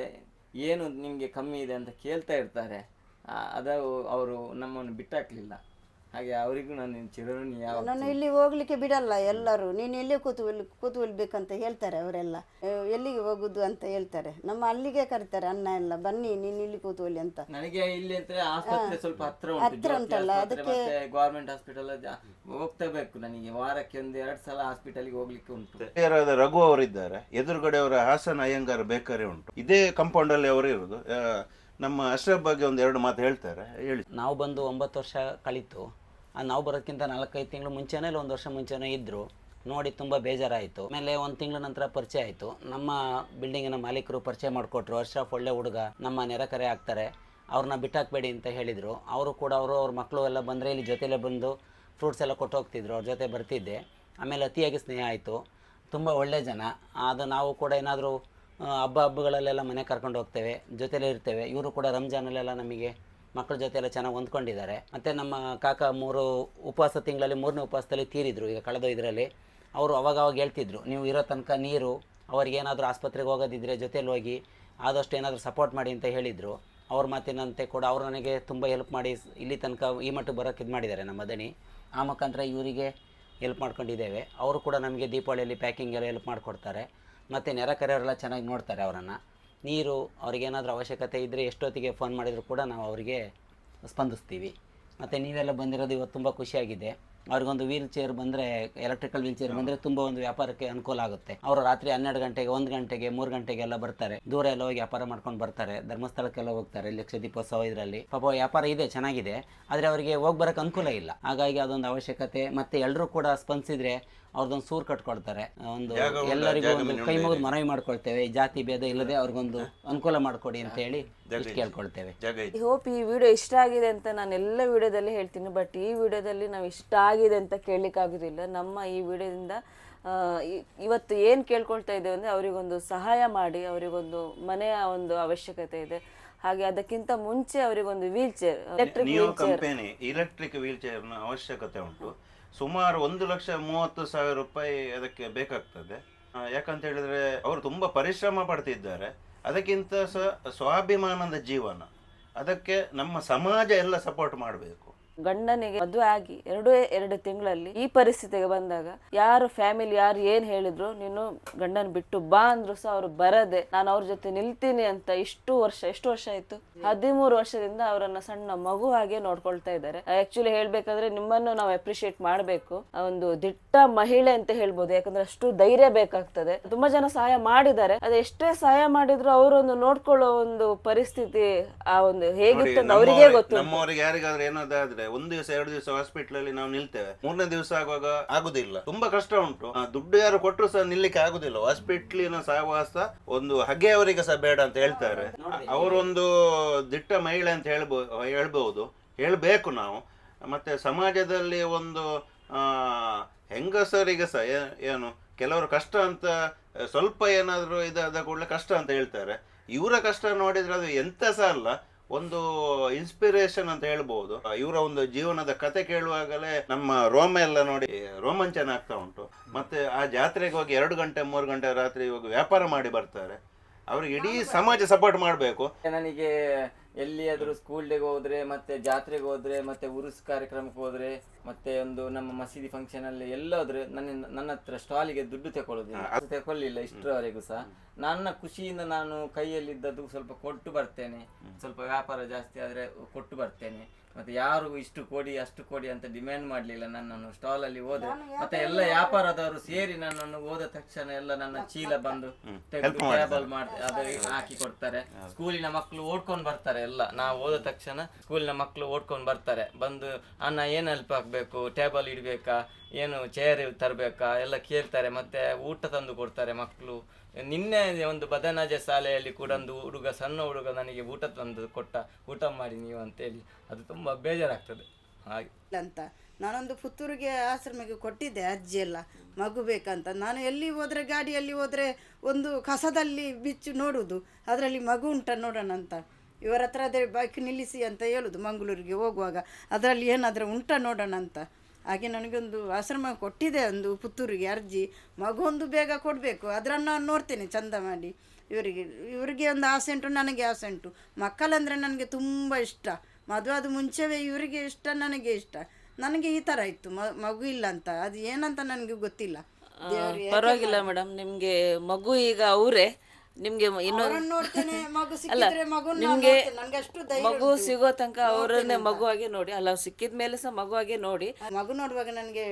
ಏನು ನಿಮಗೆ ಕಮ್ಮಿ ಇದೆ ಅಂತ ಕೇಳ್ತಾ ಇರ್ತಾರೆ ಅದು ಅವರು ನಮ್ಮನ್ನು ಬಿಟ್ಟಾಕ್ಲಿಲ್ಲ ಹಾಗೆ ಅವರಿಗೂ ನಾನು ಚಿರಋಣಿ. ನಾನು ಇಲ್ಲಿ ಹೋಗ್ಲಿಕ್ಕೆ ಬಿಡಲ್ಲ ಎಲ್ಲರೂ ನೀನು ಎಲ್ಲಿ ಕೂತ್ಕೊಳ್ಬೇಕಂತ ಹೇಳ್ತಾರೆ ಅವರೆಲ್ಲ ಎಲ್ಲಿಗೆ ಹೋಗುದು ಅಂತ ಹೇಳ್ತಾರೆ ನಮ್ಮ ಅಲ್ಲಿಗೆ ಕರೀತಾರೆ ಅಣ್ಣ ಎಲ್ಲ ಬನ್ನಿ ನೀನು ಇಲ್ಲಿ ಕೂತ್ಕೊಳ್ಳಿ ಅಂತ. ನನಗೆ ಇಲ್ಲಿ ಅಂತ ಆಸ್ಪತ್ರೆ ಸ್ವಲ್ಪ ಹತ್ರ ಉಂಟಲ್ಲ ಅದಕ್ಕೆ ಗವರ್ಮೆಂಟ್ ಹಾಸ್ಪಿಟಲ್ ಹೋಗ್ತಾ ಬೇಕು ನನಗೆ ವಾರಕ್ಕೆ 1-2 ಸಲ ಹಾಸ್ಪಿಟಲ್ಗೆ ಹೋಗ್ಲಿಕ್ಕೆ ಉಂಟು. ರಘು ಅವರಿದ್ದಾರೆ ಎದುರುಗಡೆ ಅವರ ಹಾಸನ್ ಅಯ್ಯಂಗಾರ್ ಬೇಕರಿ ಉಂಟು ಇದೇ ಕಾಂಪೌಂಡ್ ಅಲ್ಲಿ ಅವರು ಇರೋದು. ನಮ್ಮ ಅಶ್ರಫ್ ಬಗ್ಗೆ 1-2 ಮಾತು ಹೇಳ್ತಾರೆ ಹೇಳಿ. ನಾವು ಬಂದು 9 ವರ್ಷ ಕಳೀತು. ನಾವು ಬರೋದಕ್ಕಿಂತ 4-5 ತಿಂಗಳು ಮುಂಚೆನೇ 1 ವರ್ಷ ಮುಂಚೆನೇ ಇದ್ದರು. ನೋಡಿ ತುಂಬ ಬೇಜಾರಾಯಿತು. ಆಮೇಲೆ 1 ತಿಂಗಳ ನಂತರ ಪರಿಚಯ ಆಯಿತು. ನಮ್ಮ ಬಿಲ್ಡಿಂಗಿನ ಮಾಲೀಕರು ಪರಿಚಯ ಮಾಡಿಕೊಟ್ರು. ಅಶ್ರಫ್ ಒಳ್ಳೆ ಹುಡುಗ, ನಮ್ಮ ನೆರೆಕರೆ ಆಗ್ತಾರೆ, ಅವ್ರನ್ನ ಬಿಟ್ಟಾಕಬೇಡಿ ಅಂತ ಹೇಳಿದರು. ಅವರು ಕೂಡ ಅವ್ರ ಮಕ್ಕಳು ಎಲ್ಲ ಬಂದರೆ ಇಲ್ಲಿ ಜೊತೆಲೇ ಬಂದು ಫ್ರೂಟ್ಸ್ ಎಲ್ಲ ಕೊಟ್ಟು ಹೋಗ್ತಿದ್ರು, ಅವ್ರ ಜೊತೆ ಬರ್ತಿದ್ದೆ. ಆಮೇಲೆ ಅತಿಯಾಗಿ ಸ್ನೇಹ ಆಯಿತು. ತುಂಬ ಒಳ್ಳೆ ಜನ. ಅದು ನಾವು ಕೂಡ ಏನಾದರೂ ಹಬ್ಬಗಳಲ್ಲೆಲ್ಲ ಮನೆ ಕರ್ಕೊಂಡು ಹೋಗ್ತೇವೆ, ಜೊತೆಲೇ ಇರ್ತೇವೆ. ಇವರು ಕೂಡ ರಂಜಾನಲ್ಲೆಲ್ಲ ನಮಗೆ ಮಕ್ಕಳ ಜೊತೆ ಎಲ್ಲ ಚೆನ್ನಾಗಿ ಹೊಂದ್ಕೊಂಡಿದ್ದಾರೆ. ಮತ್ತು ನಮ್ಮ ಕಾಕ 3 ಉಪವಾಸ ತಿಂಗಳಲ್ಲಿ 3ನೇ ಉಪವಾಸದಲ್ಲಿ ತೀರಿದ್ರು ಈಗ ಕಳೆದ ಇದರಲ್ಲಿ. ಅವರು ಅವಾಗ ಹೇಳ್ತಿದ್ರು, ನೀವು ಇರೋ ತನಕ ನೀರು ಅವ್ರಿಗೇನಾದರೂ ಆಸ್ಪತ್ರೆಗೆ ಹೋಗೋದಿದ್ರೆ ಜೊತೆಲಿ ಹೋಗಿ ಆದಷ್ಟು ಏನಾದರೂ ಸಪೋರ್ಟ್ ಮಾಡಿ ಅಂತ ಹೇಳಿದರು. ಅವ್ರ ಮಾತಿನಂತೆ ಕೂಡ ಅವರು ನನಗೆ ತುಂಬ ಹೆಲ್ಪ್ ಮಾಡಿ ಇಲ್ಲಿ ತನಕ ಈ ಮಟ್ಟಿಗೆ ಬರೋಕ್ಕೆ ಇದು ಮಾಡಿದ್ದಾರೆ ನಮ್ಮ ದಣಿ. ಆ ಮುಖಾಂತರ ಇವರಿಗೆ ಹೆಲ್ಪ್ ಮಾಡ್ಕೊಂಡಿದ್ದೇವೆ. ಅವರು ಕೂಡ ನಮಗೆ ದೀಪಾವಳಿಯಲ್ಲಿ ಪ್ಯಾಕಿಂಗ್ ಎಲ್ಲ ಹೆಲ್ಪ್ ಮಾಡಿಕೊಡ್ತಾರೆ. ಮತ್ತು ನೆರೆಕರೆಯವರೆಲ್ಲ ಚೆನ್ನಾಗಿ ನೋಡ್ತಾರೆ ಅವರನ್ನು. ನೀರು ಅವ್ರಿಗೇನಾದರೂ ಅವಶ್ಯಕತೆ ಇದ್ದರೆ ಎಷ್ಟೊತ್ತಿಗೆ ಫೋನ್ ಮಾಡಿದರೂ ಕೂಡ ನಾವು ಅವರಿಗೆ ಸ್ಪಂದಿಸ್ತೀವಿ. ಮತ್ತು ನೀವೆಲ್ಲ ಬಂದಿರೋದು ಇವತ್ತು ತುಂಬ ಖುಷಿಯಾಗಿದೆ. ಅವ್ರಿಗೊಂದು ವೀಲ್ ಚೇರ್ ಬಂದರೆ, ಎಲೆಕ್ಟ್ರಿಕಲ್ ವೀಲ್ ಚೇರ್ ಬಂದರೆ ತುಂಬ ಒಂದು ವ್ಯಾಪಾರಕ್ಕೆ ಅನುಕೂಲ ಆಗುತ್ತೆ. ಅವರು ರಾತ್ರಿ 12 ಗಂಟೆಗೆ, 1 ಗಂಟೆಗೆ, 3 ಗಂಟೆಗೆಲ್ಲ ಬರ್ತಾರೆ. ದೂರ ಎಲ್ಲ ಹೋಗಿ ವ್ಯಾಪಾರ ಮಾಡ್ಕೊಂಡು ಬರ್ತಾರೆ. ಧರ್ಮಸ್ಥಳಕ್ಕೆಲ್ಲ ಹೋಗ್ತಾರೆ, ಲಕ್ಷ ದೀಪೋತ್ಸವ ಇದರಲ್ಲಿ. ಪಾಪ ವ್ಯಾಪಾರ ಇದೆ, ಚೆನ್ನಾಗಿದೆ, ಆದರೆ ಅವರಿಗೆ ಹೋಗಿ ಬರೋಕ್ಕೆ ಅನುಕೂಲ ಇಲ್ಲ. ಹಾಗಾಗಿ ಅದೊಂದು ಅವಶ್ಯಕತೆ. ಮತ್ತು ಎಲ್ಲರೂ ಕೂಡ ಸ್ಪಂದಿಸಿದ್ರೆ ಅವ್ರದ್ದೊಂದು ಸೂರು ಕಟ್ಕೊಳ್ತಾರೆ. ಒಂದು ಎಲ್ಲರಿಗೂ ಒಂದು ಕೈ ಮುಗಿದು ಮನವಿ ಮಾಡ್ಕೊಳ್ತೇವೆ, ಜಾತಿ ಭೇದ ಇಲ್ಲದೆ ಅವ್ರಿಗೊಂದು ಅನುಕೂಲ ಮಾಡಿಕೊಡಿ ಅಂತ ಹೇಳಿ ಕೇಳ್ಕೊಳ್ತೇವೆ. ಹೋಪ್ ಈ ವಿಡಿಯೋ ಇಷ್ಟ ಆಗಿದೆ ಅಂತ ನಾನು ಎಲ್ಲ ವಿಡಿಯೋದಲ್ಲಿ ಹೇಳ್ತೀನಿ. ಬಟ್ ಈ ವಿಡಿಯೋದಲ್ಲಿ ನಾವು ಇಷ್ಟ ಆಗಿದೆ ಅಂತ ಕೇಳಲಿಕ್ಕಾಗೋದಿಲ್ಲ. ನಮ್ಮ ಈ ವಿಡಿಯೋದಿಂದ ಇವತ್ತು ಏನು ಕೇಳ್ಕೊಳ್ತಾ ಇದ್ದೇವೆ ಅಂದರೆ ಅವರಿಗೊಂದು ಸಹಾಯ ಮಾಡಿ, ಅವರಿಗೊಂದು ಮನೆಯ ಒಂದು ಅವಶ್ಯಕತೆ ಇದೆ. ಹಾಗೆ ಅದಕ್ಕಿಂತ ಮುಂಚೆ ಅವರಿಗೊಂದು ವೀಲ್ ಚೇರ್, ಇಲೆಕ್ಟ್ರಿಕ್ ವೀಲ್ ಚೇರ್ನ ಅವಶ್ಯಕತೆ ಉಂಟು. ಸುಮಾರು 1,30,000 ರೂಪಾಯಿ ಅದಕ್ಕೆ ಬೇಕಾಗ್ತದೆ. ಯಾಕಂತ ಹೇಳಿದ್ರೆ ಅವರು ತುಂಬಾ ಪರಿಶ್ರಮ ಪಡ್ತಿದ್ದಾರೆ. ಅದಕ್ಕಿಂತ ಸ್ವಾಭಿಮಾನದ ಜೀವನ, ಅದಕ್ಕೆ ನಮ್ಮ ಸಮಾಜ ಎಲ್ಲ ಸಪೋರ್ಟ್ ಮಾಡಬೇಕು. ಗಂಡನಿಗೆ ಮದುವೆ ಆಗಿ 2 ತಿಂಗಳಲ್ಲಿ ಈ ಪರಿಸ್ಥಿತಿಗೆ ಬಂದಾಗ ಯಾರು ಫ್ಯಾಮಿಲಿ ಯಾರು ಏನ್ ಹೇಳಿದ್ರು, ನೀನು ಗಂಡನ ಬಿಟ್ಟು ಬಾ ಅಂದ್ರು ಸಹ ಅವ್ರು ಬರದೆ ನಾನು ಅವ್ರ ಜೊತೆ ನಿಲ್ತೀನಿ ಅಂತ ಎಷ್ಟು ವರ್ಷ ಆಯ್ತು, 13 ವರ್ಷದಿಂದ ಅವರನ್ನ ಸಣ್ಣ ಮಗು ಹಾಗೆ ನೋಡ್ಕೊಳ್ತಾ ಇದ್ದಾರೆ. ಆಕ್ಚುಲಿ ಹೇಳ್ಬೇಕಾದ್ರೆ ನಿಮ್ಮನ್ನು ನಾವು ಅಪ್ರಿಶಿಯೇಟ್ ಮಾಡಬೇಕು. ಒಂದು ದಿಟ್ಟ ಮಹಿಳೆ ಅಂತ ಹೇಳ್ಬೋದು. ಯಾಕಂದ್ರೆ ಅಷ್ಟು ಧೈರ್ಯ ಬೇಕಾಗ್ತದೆ. ತುಂಬಾ ಜನ ಸಹಾಯ ಮಾಡಿದ್ದಾರೆ, ಅದೇ ಎಷ್ಟೇ ಸಹಾಯ ಮಾಡಿದ್ರು ಅವರೊಂದು ನೋಡ್ಕೊಳ್ಳೋ ಒಂದು ಪರಿಸ್ಥಿತಿ ಆ ಒಂದು ಹೇಗಿತ್ತು ಅವರಿಗೆ ಗೊತ್ತು. ನಮ್ಮವರಿಗೆ ಯಾರಿಗಾದ್ರೂ ಏನಾದ್ರೆ 1 ದಿವಸ 2 ದಿವಸ ಹಾಸ್ಪಿಟಲ್ ಅಲ್ಲಿ ನಾವು ನಿಲ್ತೇವೆ, 3ನೇ ದಿವಸ ಆಗುವಾಗ ಆಗುದಿಲ್ಲ, ತುಂಬಾ ಕಷ್ಟ ಉಂಟು. ದುಡ್ಡು ಯಾರು ಕೊಟ್ಟರು ಸಹ ನಿಲ್ಲಿಕ್ಕೆ ಆಗುದಿಲ್ಲ. ಹಾಸ್ಪಿಟ್ಲಿನ ಸಹವಾಸ ಒಂದು ಹಗೆ ಅವರಿಗೆ ಸಹ ಬೇಡ ಅಂತ ಹೇಳ್ತಾರೆ. ಅವರೊಂದು ದಿಟ್ಟ ಮಹಿಳೆ ಅಂತ ಹೇಳ್ಬಹುದು, ಹೇಳ್ಬೇಕು ನಾವು. ಮತ್ತೆ ಸಮಾಜದಲ್ಲಿ ಒಂದು ಹೆಂಗಸರಿಗೆ ಸಹ ಏನು ಕೆಲವರು ಕಷ್ಟ ಅಂತ ಸ್ವಲ್ಪ ಏನಾದ್ರು ಇದಾದ ಕೂಡಲೇ ಕಷ್ಟ ಅಂತ ಹೇಳ್ತಾರೆ. ಇವರ ಕಷ್ಟ ನೋಡಿದ್ರೆ ಅದು ಎಂತ ಸಹ ಅಲ್ಲ, ಒಂದು ಇನ್ಸ್ಪಿರೇಷನ್ ಅಂತ ಹೇಳ್ಬಹುದು. ಇವರ ಒಂದು ಜೀವನದ ಕತೆ ಕೇಳುವಾಗಲೇ ನಮ್ಮ ರೋಮ ಎಲ್ಲ ನೋಡಿ ರೋಮಾಂಚನ ಆಗ್ತಾ ಉಂಟು. ಮತ್ತೆ ಆ ಜಾತ್ರೆಗೆ ಹೋಗಿ 2 ಗಂಟೆ 3 ಗಂಟೆ ರಾತ್ರಿ ಹೋಗಿ ವ್ಯಾಪಾರ ಮಾಡಿ ಬರ್ತಾರೆ. ಅವ್ರಿಗೆ ಇಡೀ ಸಮಾಜ ಸಪೋರ್ಟ್ ಮಾಡಬೇಕು. ನನಗೆ ಎಲ್ಲಿಯಾದರೂ ಸ್ಕೂಲ್ ಡೇಗೆ ಹೋದ್ರೆ, ಮತ್ತೆ ಜಾತ್ರೆಗೆ ಹೋದ್ರೆ, ಮತ್ತೆ ಉರುಸ್ ಕಾರ್ಯಕ್ರಮಕ್ಕೆ ಹೋದ್ರೆ, ಮತ್ತೆ ಒಂದು ನಮ್ಮ ಮಸೀದಿ ಫಂಕ್ಷನ್ ಅಲ್ಲಿ ಎಲ್ಲ ಹೋದ್ರೆ ನನ್ನ ಹತ್ರ ಸ್ಟಾಲಿಗೆ ದುಡ್ಡು ತಗೊಳ್ಳೋದಿಲ್ಲ, ಅದು ತಗೊಳ್ಳಿಲ್ಲ ಇಷ್ಟರವರೆಗೂ ಸಹ. ನನ್ನ ಖುಷಿಯಿಂದ ನಾನು ಕೈಯಲ್ಲಿದ್ದದ್ದು ಸ್ವಲ್ಪ ಕೊಟ್ಟು ಬರ್ತೇನೆ. ಸ್ವಲ್ಪ ವ್ಯಾಪಾರ ಜಾಸ್ತಿ ಆದ್ರೆ ಕೊಟ್ಟು ಬರ್ತೇನೆ. ಮತ್ತೆ ಯಾರು ಇಷ್ಟು ಕೊಡಿ ಅಷ್ಟು ಕೊಡಿ ಅಂತ ಡಿಮ್ಯಾಂಡ್ ಮಾಡ್ಲಿಲ್ಲ. ನನ್ನನ್ನು ಸ್ಟಾಲ್ ಅಲ್ಲಿ ಹೋದೆ, ಮತ್ತೆ ಎಲ್ಲ ವ್ಯಾಪಾರದವರು ಸೇರಿ ನನ್ನನ್ನು ಹೋದ ತಕ್ಷಣ ಎಲ್ಲ ನನ್ನ ಚೀಲ ಬಂದು ತೆಗೆದು ಟೇಬಲ್ ಮಾಡಿ ಅದು ಹಾಕಿ ಕೊಡ್ತಾರೆ. ಸ್ಕೂಲಿನ ಮಕ್ಕಳು ಓಡ್ಕೊಂಡು ಬರ್ತಾರೆ. ಎಲ್ಲ ನಾವು ಹೋದ ತಕ್ಷಣ ಸ್ಕೂಲಿನ ಮಕ್ಕಳು ಓಡ್ಕೊಂಡು ಬರ್ತಾರೆ. ಬಂದು ಅಣ್ಣ ಏನು ಹೆಲ್ಪ್ ಆಗ್ಬೇಕು, ಟೇಬಲ್ ಇಡ್ಬೇಕಾ, ಏನು ಚೇರ್ ತರಬೇಕಾ ಎಲ್ಲ ಕೇಳ್ತಾರೆ. ಮತ್ತೆ ಊಟ ತಂದು ಕೊಡ್ತಾರೆ ಮಕ್ಕಳು. ನಿನ್ನೆ ಒಂದು ಬದನಾಜ ಶಾಲೆಯಲ್ಲಿ ಕೂಡ ಒಂದು ಸಣ್ಣ ಹುಡುಗ ನನಗೆ ಊಟ ತಂದು ಕೊಟ್ಟ, ಊಟ ಮಾಡಿ ನೀವು ಅಂತೇಳಿ. ಅದು ತುಂಬ ಬೇಜಾರಾಗ್ತದೆ. ಹಾಗೆ ಅಂತ ನಾನೊಂದು ಪುತ್ತೂರಿಗೆ ಆಶ್ರಮಕ್ಕೆ ಕೊಟ್ಟಿದ್ದೆ ಅಜ್ಜಿ ಎಲ್ಲ ಮಗು ಬೇಕಂತ. ನಾನು ಎಲ್ಲಿ ಹೋದರೆ ಗಾಡಿಯಲ್ಲಿ ಹೋದರೆ ಒಂದು ಕಸದಲ್ಲಿ ಬಿಚ್ಚು ನೋಡುವುದು, ಅದರಲ್ಲಿ ಮಗು ಉಂಟ ನೋಡೋಣ ಅಂತ. ಇವರ ಹತ್ರ ಅದೇ ಬೈಕ್ ನಿಲ್ಲಿಸಿ ಅಂತ ಹೇಳೋದು ಮಂಗಳೂರಿಗೆ ಹೋಗುವಾಗ, ಅದರಲ್ಲಿ ಏನಾದರೂ ಉಂಟ ನೋಡೋಣ ಅಂತ. ಹಾಗೆ ನನಗೊಂದು ಆಶ್ರಮ ಕೊಟ್ಟಿದೆ ಒಂದು ಪುತ್ತೂರಿಗೆ ಅರ್ಜಿ. ಮಗು ಒಂದು ಬೇಗ ಕೊಡಬೇಕು, ಅದನ್ನು ನಾನು ನೋಡ್ತೇನೆ ಚಂದ ಮಾಡಿ. ಇವರಿಗೆ ಒಂದು ಆಸೆ ಉಂಟು, ನನಗೆ ಆಸೆ ಉಂಟು. ಮಕ್ಕಳಂದರೆ ನನಗೆ ತುಂಬ ಇಷ್ಟ. ಮದುವೆ ಅದು ಮುಂಚೆವೇ ಇವರಿಗೆ ಇಷ್ಟ, ನನಗೆ ಇಷ್ಟ. ನನಗೆ ಈ ಥರ ಇತ್ತು, ಮಗು ಇಲ್ಲ ಅಂತ. ಅದು ಏನಂತ ನನಗೆ ಗೊತ್ತಿಲ್ಲ. ಪರವಾಗಿಲ್ಲ ಮೇಡಮ್, ನಿಮಗೆ ಮಗು ಈಗ ಅವರೇ ನಿಮ್ಗೆ ನೋಡ್ತೇನೆ. ಮಗು ಸಿಕ್ಕಿದ್ರೆ ನಿಮ್ಗೆ ಮಗು ಸಿಗೋ ತನಕ ಅವರನ್ನೇ ಮಗುವಾಗೆ ನೋಡಿ. ಅಲ್ಲ, ಸಿಕ್ಕಿದ ಮೇಲೆ ಸಹ ಮಗುವಾಗೆ ನೋಡಿ. ಮಗು ನೋಡುವಾಗ ನನಗೆ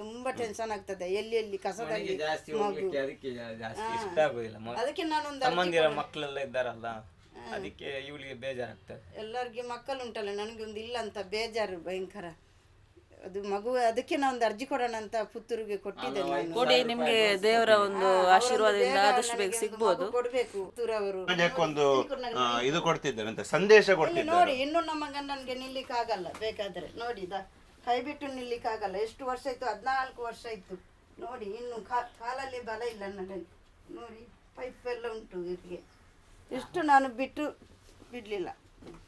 ತುಂಬಾ ಟೆನ್ಷನ್ ಆಗ್ತದೆ. ಎಲ್ಲಿ ಕಸದಲ್ಲಿ ಇಷ್ಟ ಆಗುದಿಲ್ಲ. ಅದಕ್ಕೆ ನಾನೊಂದು ಸಂಬಂಧಿರ ಮಕ್ಕಳೆಲ್ಲ ಇದ್ದಾರಲ್ಲ, ಅದಕ್ಕೆ ಇವಳಿಗೆ ಬೇಜಾರಾಗ್ತದೆ. ಎಲ್ಲರಿಗೆ ಮಕ್ಕಳುಂಟಲ್ಲ, ನನಗೆ ಒಂದು ಇಲ್ಲ ಅಂತ ಬೇಜಾರು ಭಯಂಕರ. ಅದು ಮಗು, ಅದಕ್ಕೆ ನಾನು ಒಂದು ಅರ್ಜಿ ಕೊಡೋಣ ಅಂತ ಪುತ್ತೂರಿಗೆ ಕೊಟ್ಟಿದ್ದೆ. ಕೊಡಿ, ನಿಮ್ಗೆ ದೇವರ ಒಂದು ಆಶೀರ್ವಾದದಿಂದ ಆದಷ್ಟು ಬೇಗ ಸಿಗ್ಬೋದು. ಕೊಡ್ಬೇಕು ಪುತ್ತೂರವರು ಒಂದು ಇದು ಕೊಡ್ತಿದ್ದಾರೆ ಅಂತ ಸಂದೇಶ ಕೊಡ್ತಿದ್ದಾರೆ. ನೋಡಿ, ಇನ್ನು ನಮ್ಮ ಗಂಡನಿಗೆ ನಿಲ್ಲಿಕ್ಕೆ ಆಗಲ್ಲ. ಬೇಕಾದ್ರೆ ನೋಡಿ, ಕೈ ಬಿಟ್ಟು ನಿಲ್ಲಿಕ್ಕೆ ಆಗಲ್ಲ. ಎಷ್ಟು ವರ್ಷ ಆಯ್ತು? 14 ವರ್ಷ ಆಯ್ತು. ನೋಡಿ, ಇನ್ನು ಕಾಲಲ್ಲಿ ಬಲ ಇಲ್ಲ ನನಗೆ. ನೋಡಿ, ಪೈಪ್ ಎಲ್ಲ ಉಂಟು ಇವರಿಗೆ. ಇಷ್ಟು ನಾನು ಬಿಡ್ಲಿಲ್ಲ.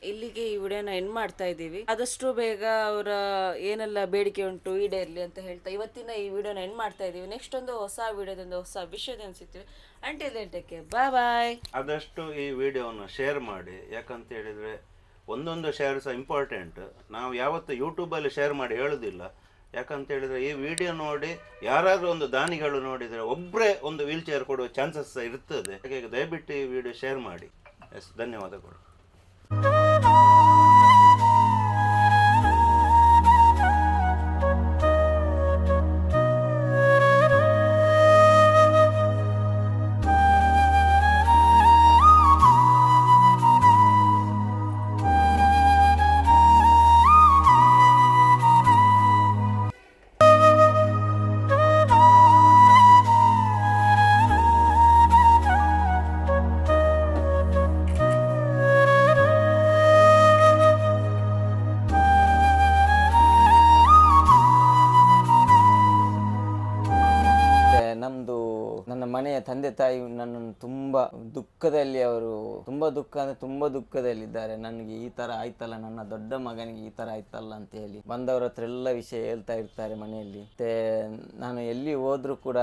ಇಲ್ಲಿಗೆ ಈ ವಿಡಿಯೋನ ಎಂಡ್ ಮಾಡ್ತಾ ಇದ್ದೀವಿ. ಆದಷ್ಟು ಬೇಗ ಅವರ ಏನೆಲ್ಲ ಬೇಡಿಕೆ ಉಂಟು ಈಡೇರಲಿ ಅಂತ ಹೇಳ್ತಾ ಇವತ್ತಿನ ಈ ವಿಡಿಯೋನ ಎಂಡ್ ಮಾಡ್ತಾ ಇದ್ದೀವಿ. ನೆಕ್ಸ್ಟ್ ಒಂದು ಹೊಸ ವಿಡಿಯೋದಿಂದ ಹೊಸ ವಿಷಯದಿಂದ ಸಿಗ್ತೀವಿ. ಅಂಟಿಲ್ ದೆನ್ ಟೇಕ್ ಕೇರ್, ಬಾಯ್ ಬಾಯ್. ಆದಷ್ಟು ಈ ವಿಡಿಯೋನ ಶೇರ್ ಮಾಡಿ. ಯಾಕಂತ ಹೇಳಿದ್ರೆ ಒಂದೊಂದು ಶೇರ್ ಸಹ ಇಂಪಾರ್ಟೆಂಟ್. ನಾವು ಯಾವತ್ತು ಯೂಟ್ಯೂಬಲ್ಲಿ ಶೇರ್ ಮಾಡಿ ಹೇಳೋದಿಲ್ಲ. ಯಾಕಂತ ಹೇಳಿದ್ರೆ ಈ ವಿಡಿಯೋ ನೋಡಿ ಯಾರಾದ್ರೂ ಒಂದು ದಾನಿಗಳು ನೋಡಿದರೆ ಒಬ್ಬರೇ ಒಂದು ವೀಲ್ ಚೇರ್ ಕೊಡುವ ಚಾನ್ಸಸ್ ಇರ್ತದೆ. ಹಾಗಾಗಿ ದಯವಿಟ್ಟು ಈ ವಿಡಿಯೋ ಶೇರ್ ಮಾಡಿ. ಎಸ್, ಧನ್ಯವಾದಗಳು. ನಮ್ದು ನನ್ನ ಮನೆಯ ತಂದೆ ತಾಯಿ ನನ್ನನ್ನು ತುಂಬಾ ದುಃಖದಲ್ಲಿ, ಅವರು ತುಂಬಾ ದುಃಖದಲ್ಲಿದ್ದಾರೆ. ನನಗೆ ಈ ತರ ಆಯ್ತಲ್ಲ, ನನ್ನ ದೊಡ್ಡ ಮಗನಿಗೆ ಈ ತರ ಆಯ್ತಲ್ಲ ಅಂತ ಹೇಳಿ ಬಂದವರ ಹತ್ರ ಎಲ್ಲ ವಿಷಯ ಹೇಳ್ತಾ ಇರ್ತಾರೆ ಮನೆಯಲ್ಲಿ. ಮತ್ತೆ ನಾನು ಎಲ್ಲಿ ಹೋದ್ರು ಕೂಡ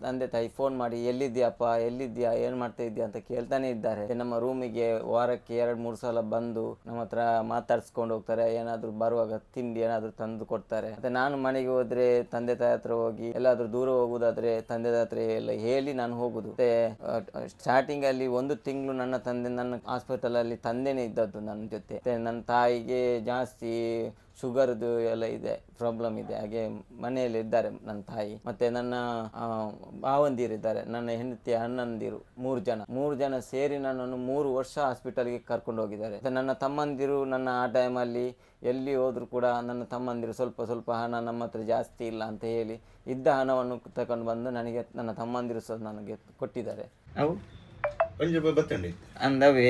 ತಂದೆ ತಾಯಿ ಫೋನ್ ಮಾಡಿ ಎಲ್ಲಿದ್ಯಪ್ಪ, ಎಲ್ಲಿದ್ಯಾ, ಏನ್ ಮಾಡ್ತಾ ಇದ್ಯಾ ಅಂತ ಕೇಳ್ತಾನೆ ಇದ್ದಾರೆ. ನಮ್ಮ ರೂಮಿಗೆ ವಾರಕ್ಕೆ 2-3 ಸಲ ಬಂದು ನಮ್ಮ ಹತ್ರ ಮಾತಾಡ್ಸ್ಕೊಂಡು ಹೋಗ್ತಾರೆ. ಏನಾದ್ರು ಬರುವಾಗ ತಿಂಡಿ ಏನಾದ್ರು ತಂದು ಕೊಡ್ತಾರೆ. ಮತ್ತೆ ನಾನು ಮನೆಗೆ ಹೋದ್ರೆ ತಂದೆ ತಾಯಿ ಹತ್ರ ಹೋಗಿ, ಎಲ್ಲಾದ್ರೂ ದೂರ ಹೋಗುದಾದ್ರೆ ತಂದೆ ಹತ್ರ ಎಲ್ಲ ಹೇಳಿ ನಾನು ಹೋಗುದು. ಮತ್ತೆ ಸ್ಟಾರ್ಟಿಂಗ್ ಅಲ್ಲಿ 1 ತಿಂಗಳು ನನ್ನ ಹಾಸ್ಪಿಟಲ್ ಅಲ್ಲಿ ತಂದೆನೇ ಇದ್ದದ್ದು ನನ್ನ ಜೊತೆ. ಮತ್ತೆ ನನ್ನ ತಾಯಿಗೆ ಜಾಸ್ತಿ ಶುಗರ್ದು ಎಲ್ಲ ಇದೆ, ಪ್ರಾಬ್ಲಮ್ ಇದೆ. ಹಾಗೆ ಮನೆಯಲ್ಲಿ ಇದ್ದಾರೆ ನನ್ನ ತಾಯಿ. ಮತ್ತೆ ನನ್ನ ಭಾವಂದಿರಿದ್ದಾರೆ, ನನ್ನ ಹೆಂಡತಿ ಅಣ್ಣಂದಿರು 3 ಜನ ಸೇರಿ ನನ್ನನ್ನು 3 ವರ್ಷ ಹಾಸ್ಪಿಟಲ್ಗೆ ಕರ್ಕೊಂಡು ಹೋಗಿದ್ದಾರೆ. ಮತ್ತೆ ನನ್ನ ತಮ್ಮಂದಿರು ನನ್ನ ಆ ಟೈಮಲ್ಲಿ ಎಲ್ಲಿ ಹೋದ್ರು ಕೂಡ ನನ್ನ ತಮ್ಮಂದಿರು ಸ್ವಲ್ಪ ಹಣ ನಮ್ಮ ಹತ್ರ ಜಾಸ್ತಿ ಇಲ್ಲ ಅಂತ ಹೇಳಿ ಇದ್ದ ಹಣವನ್ನು ತಗೊಂಡು ಬಂದು ನನಗೆ ನನ್ನ ತಮ್ಮಂದಿರು ಸಹ ನನಗೆ ಕೊಟ್ಟಿದ್ದಾರೆ. ಅವು ಬತ್ತಂಡಿ ಅಂದವೇ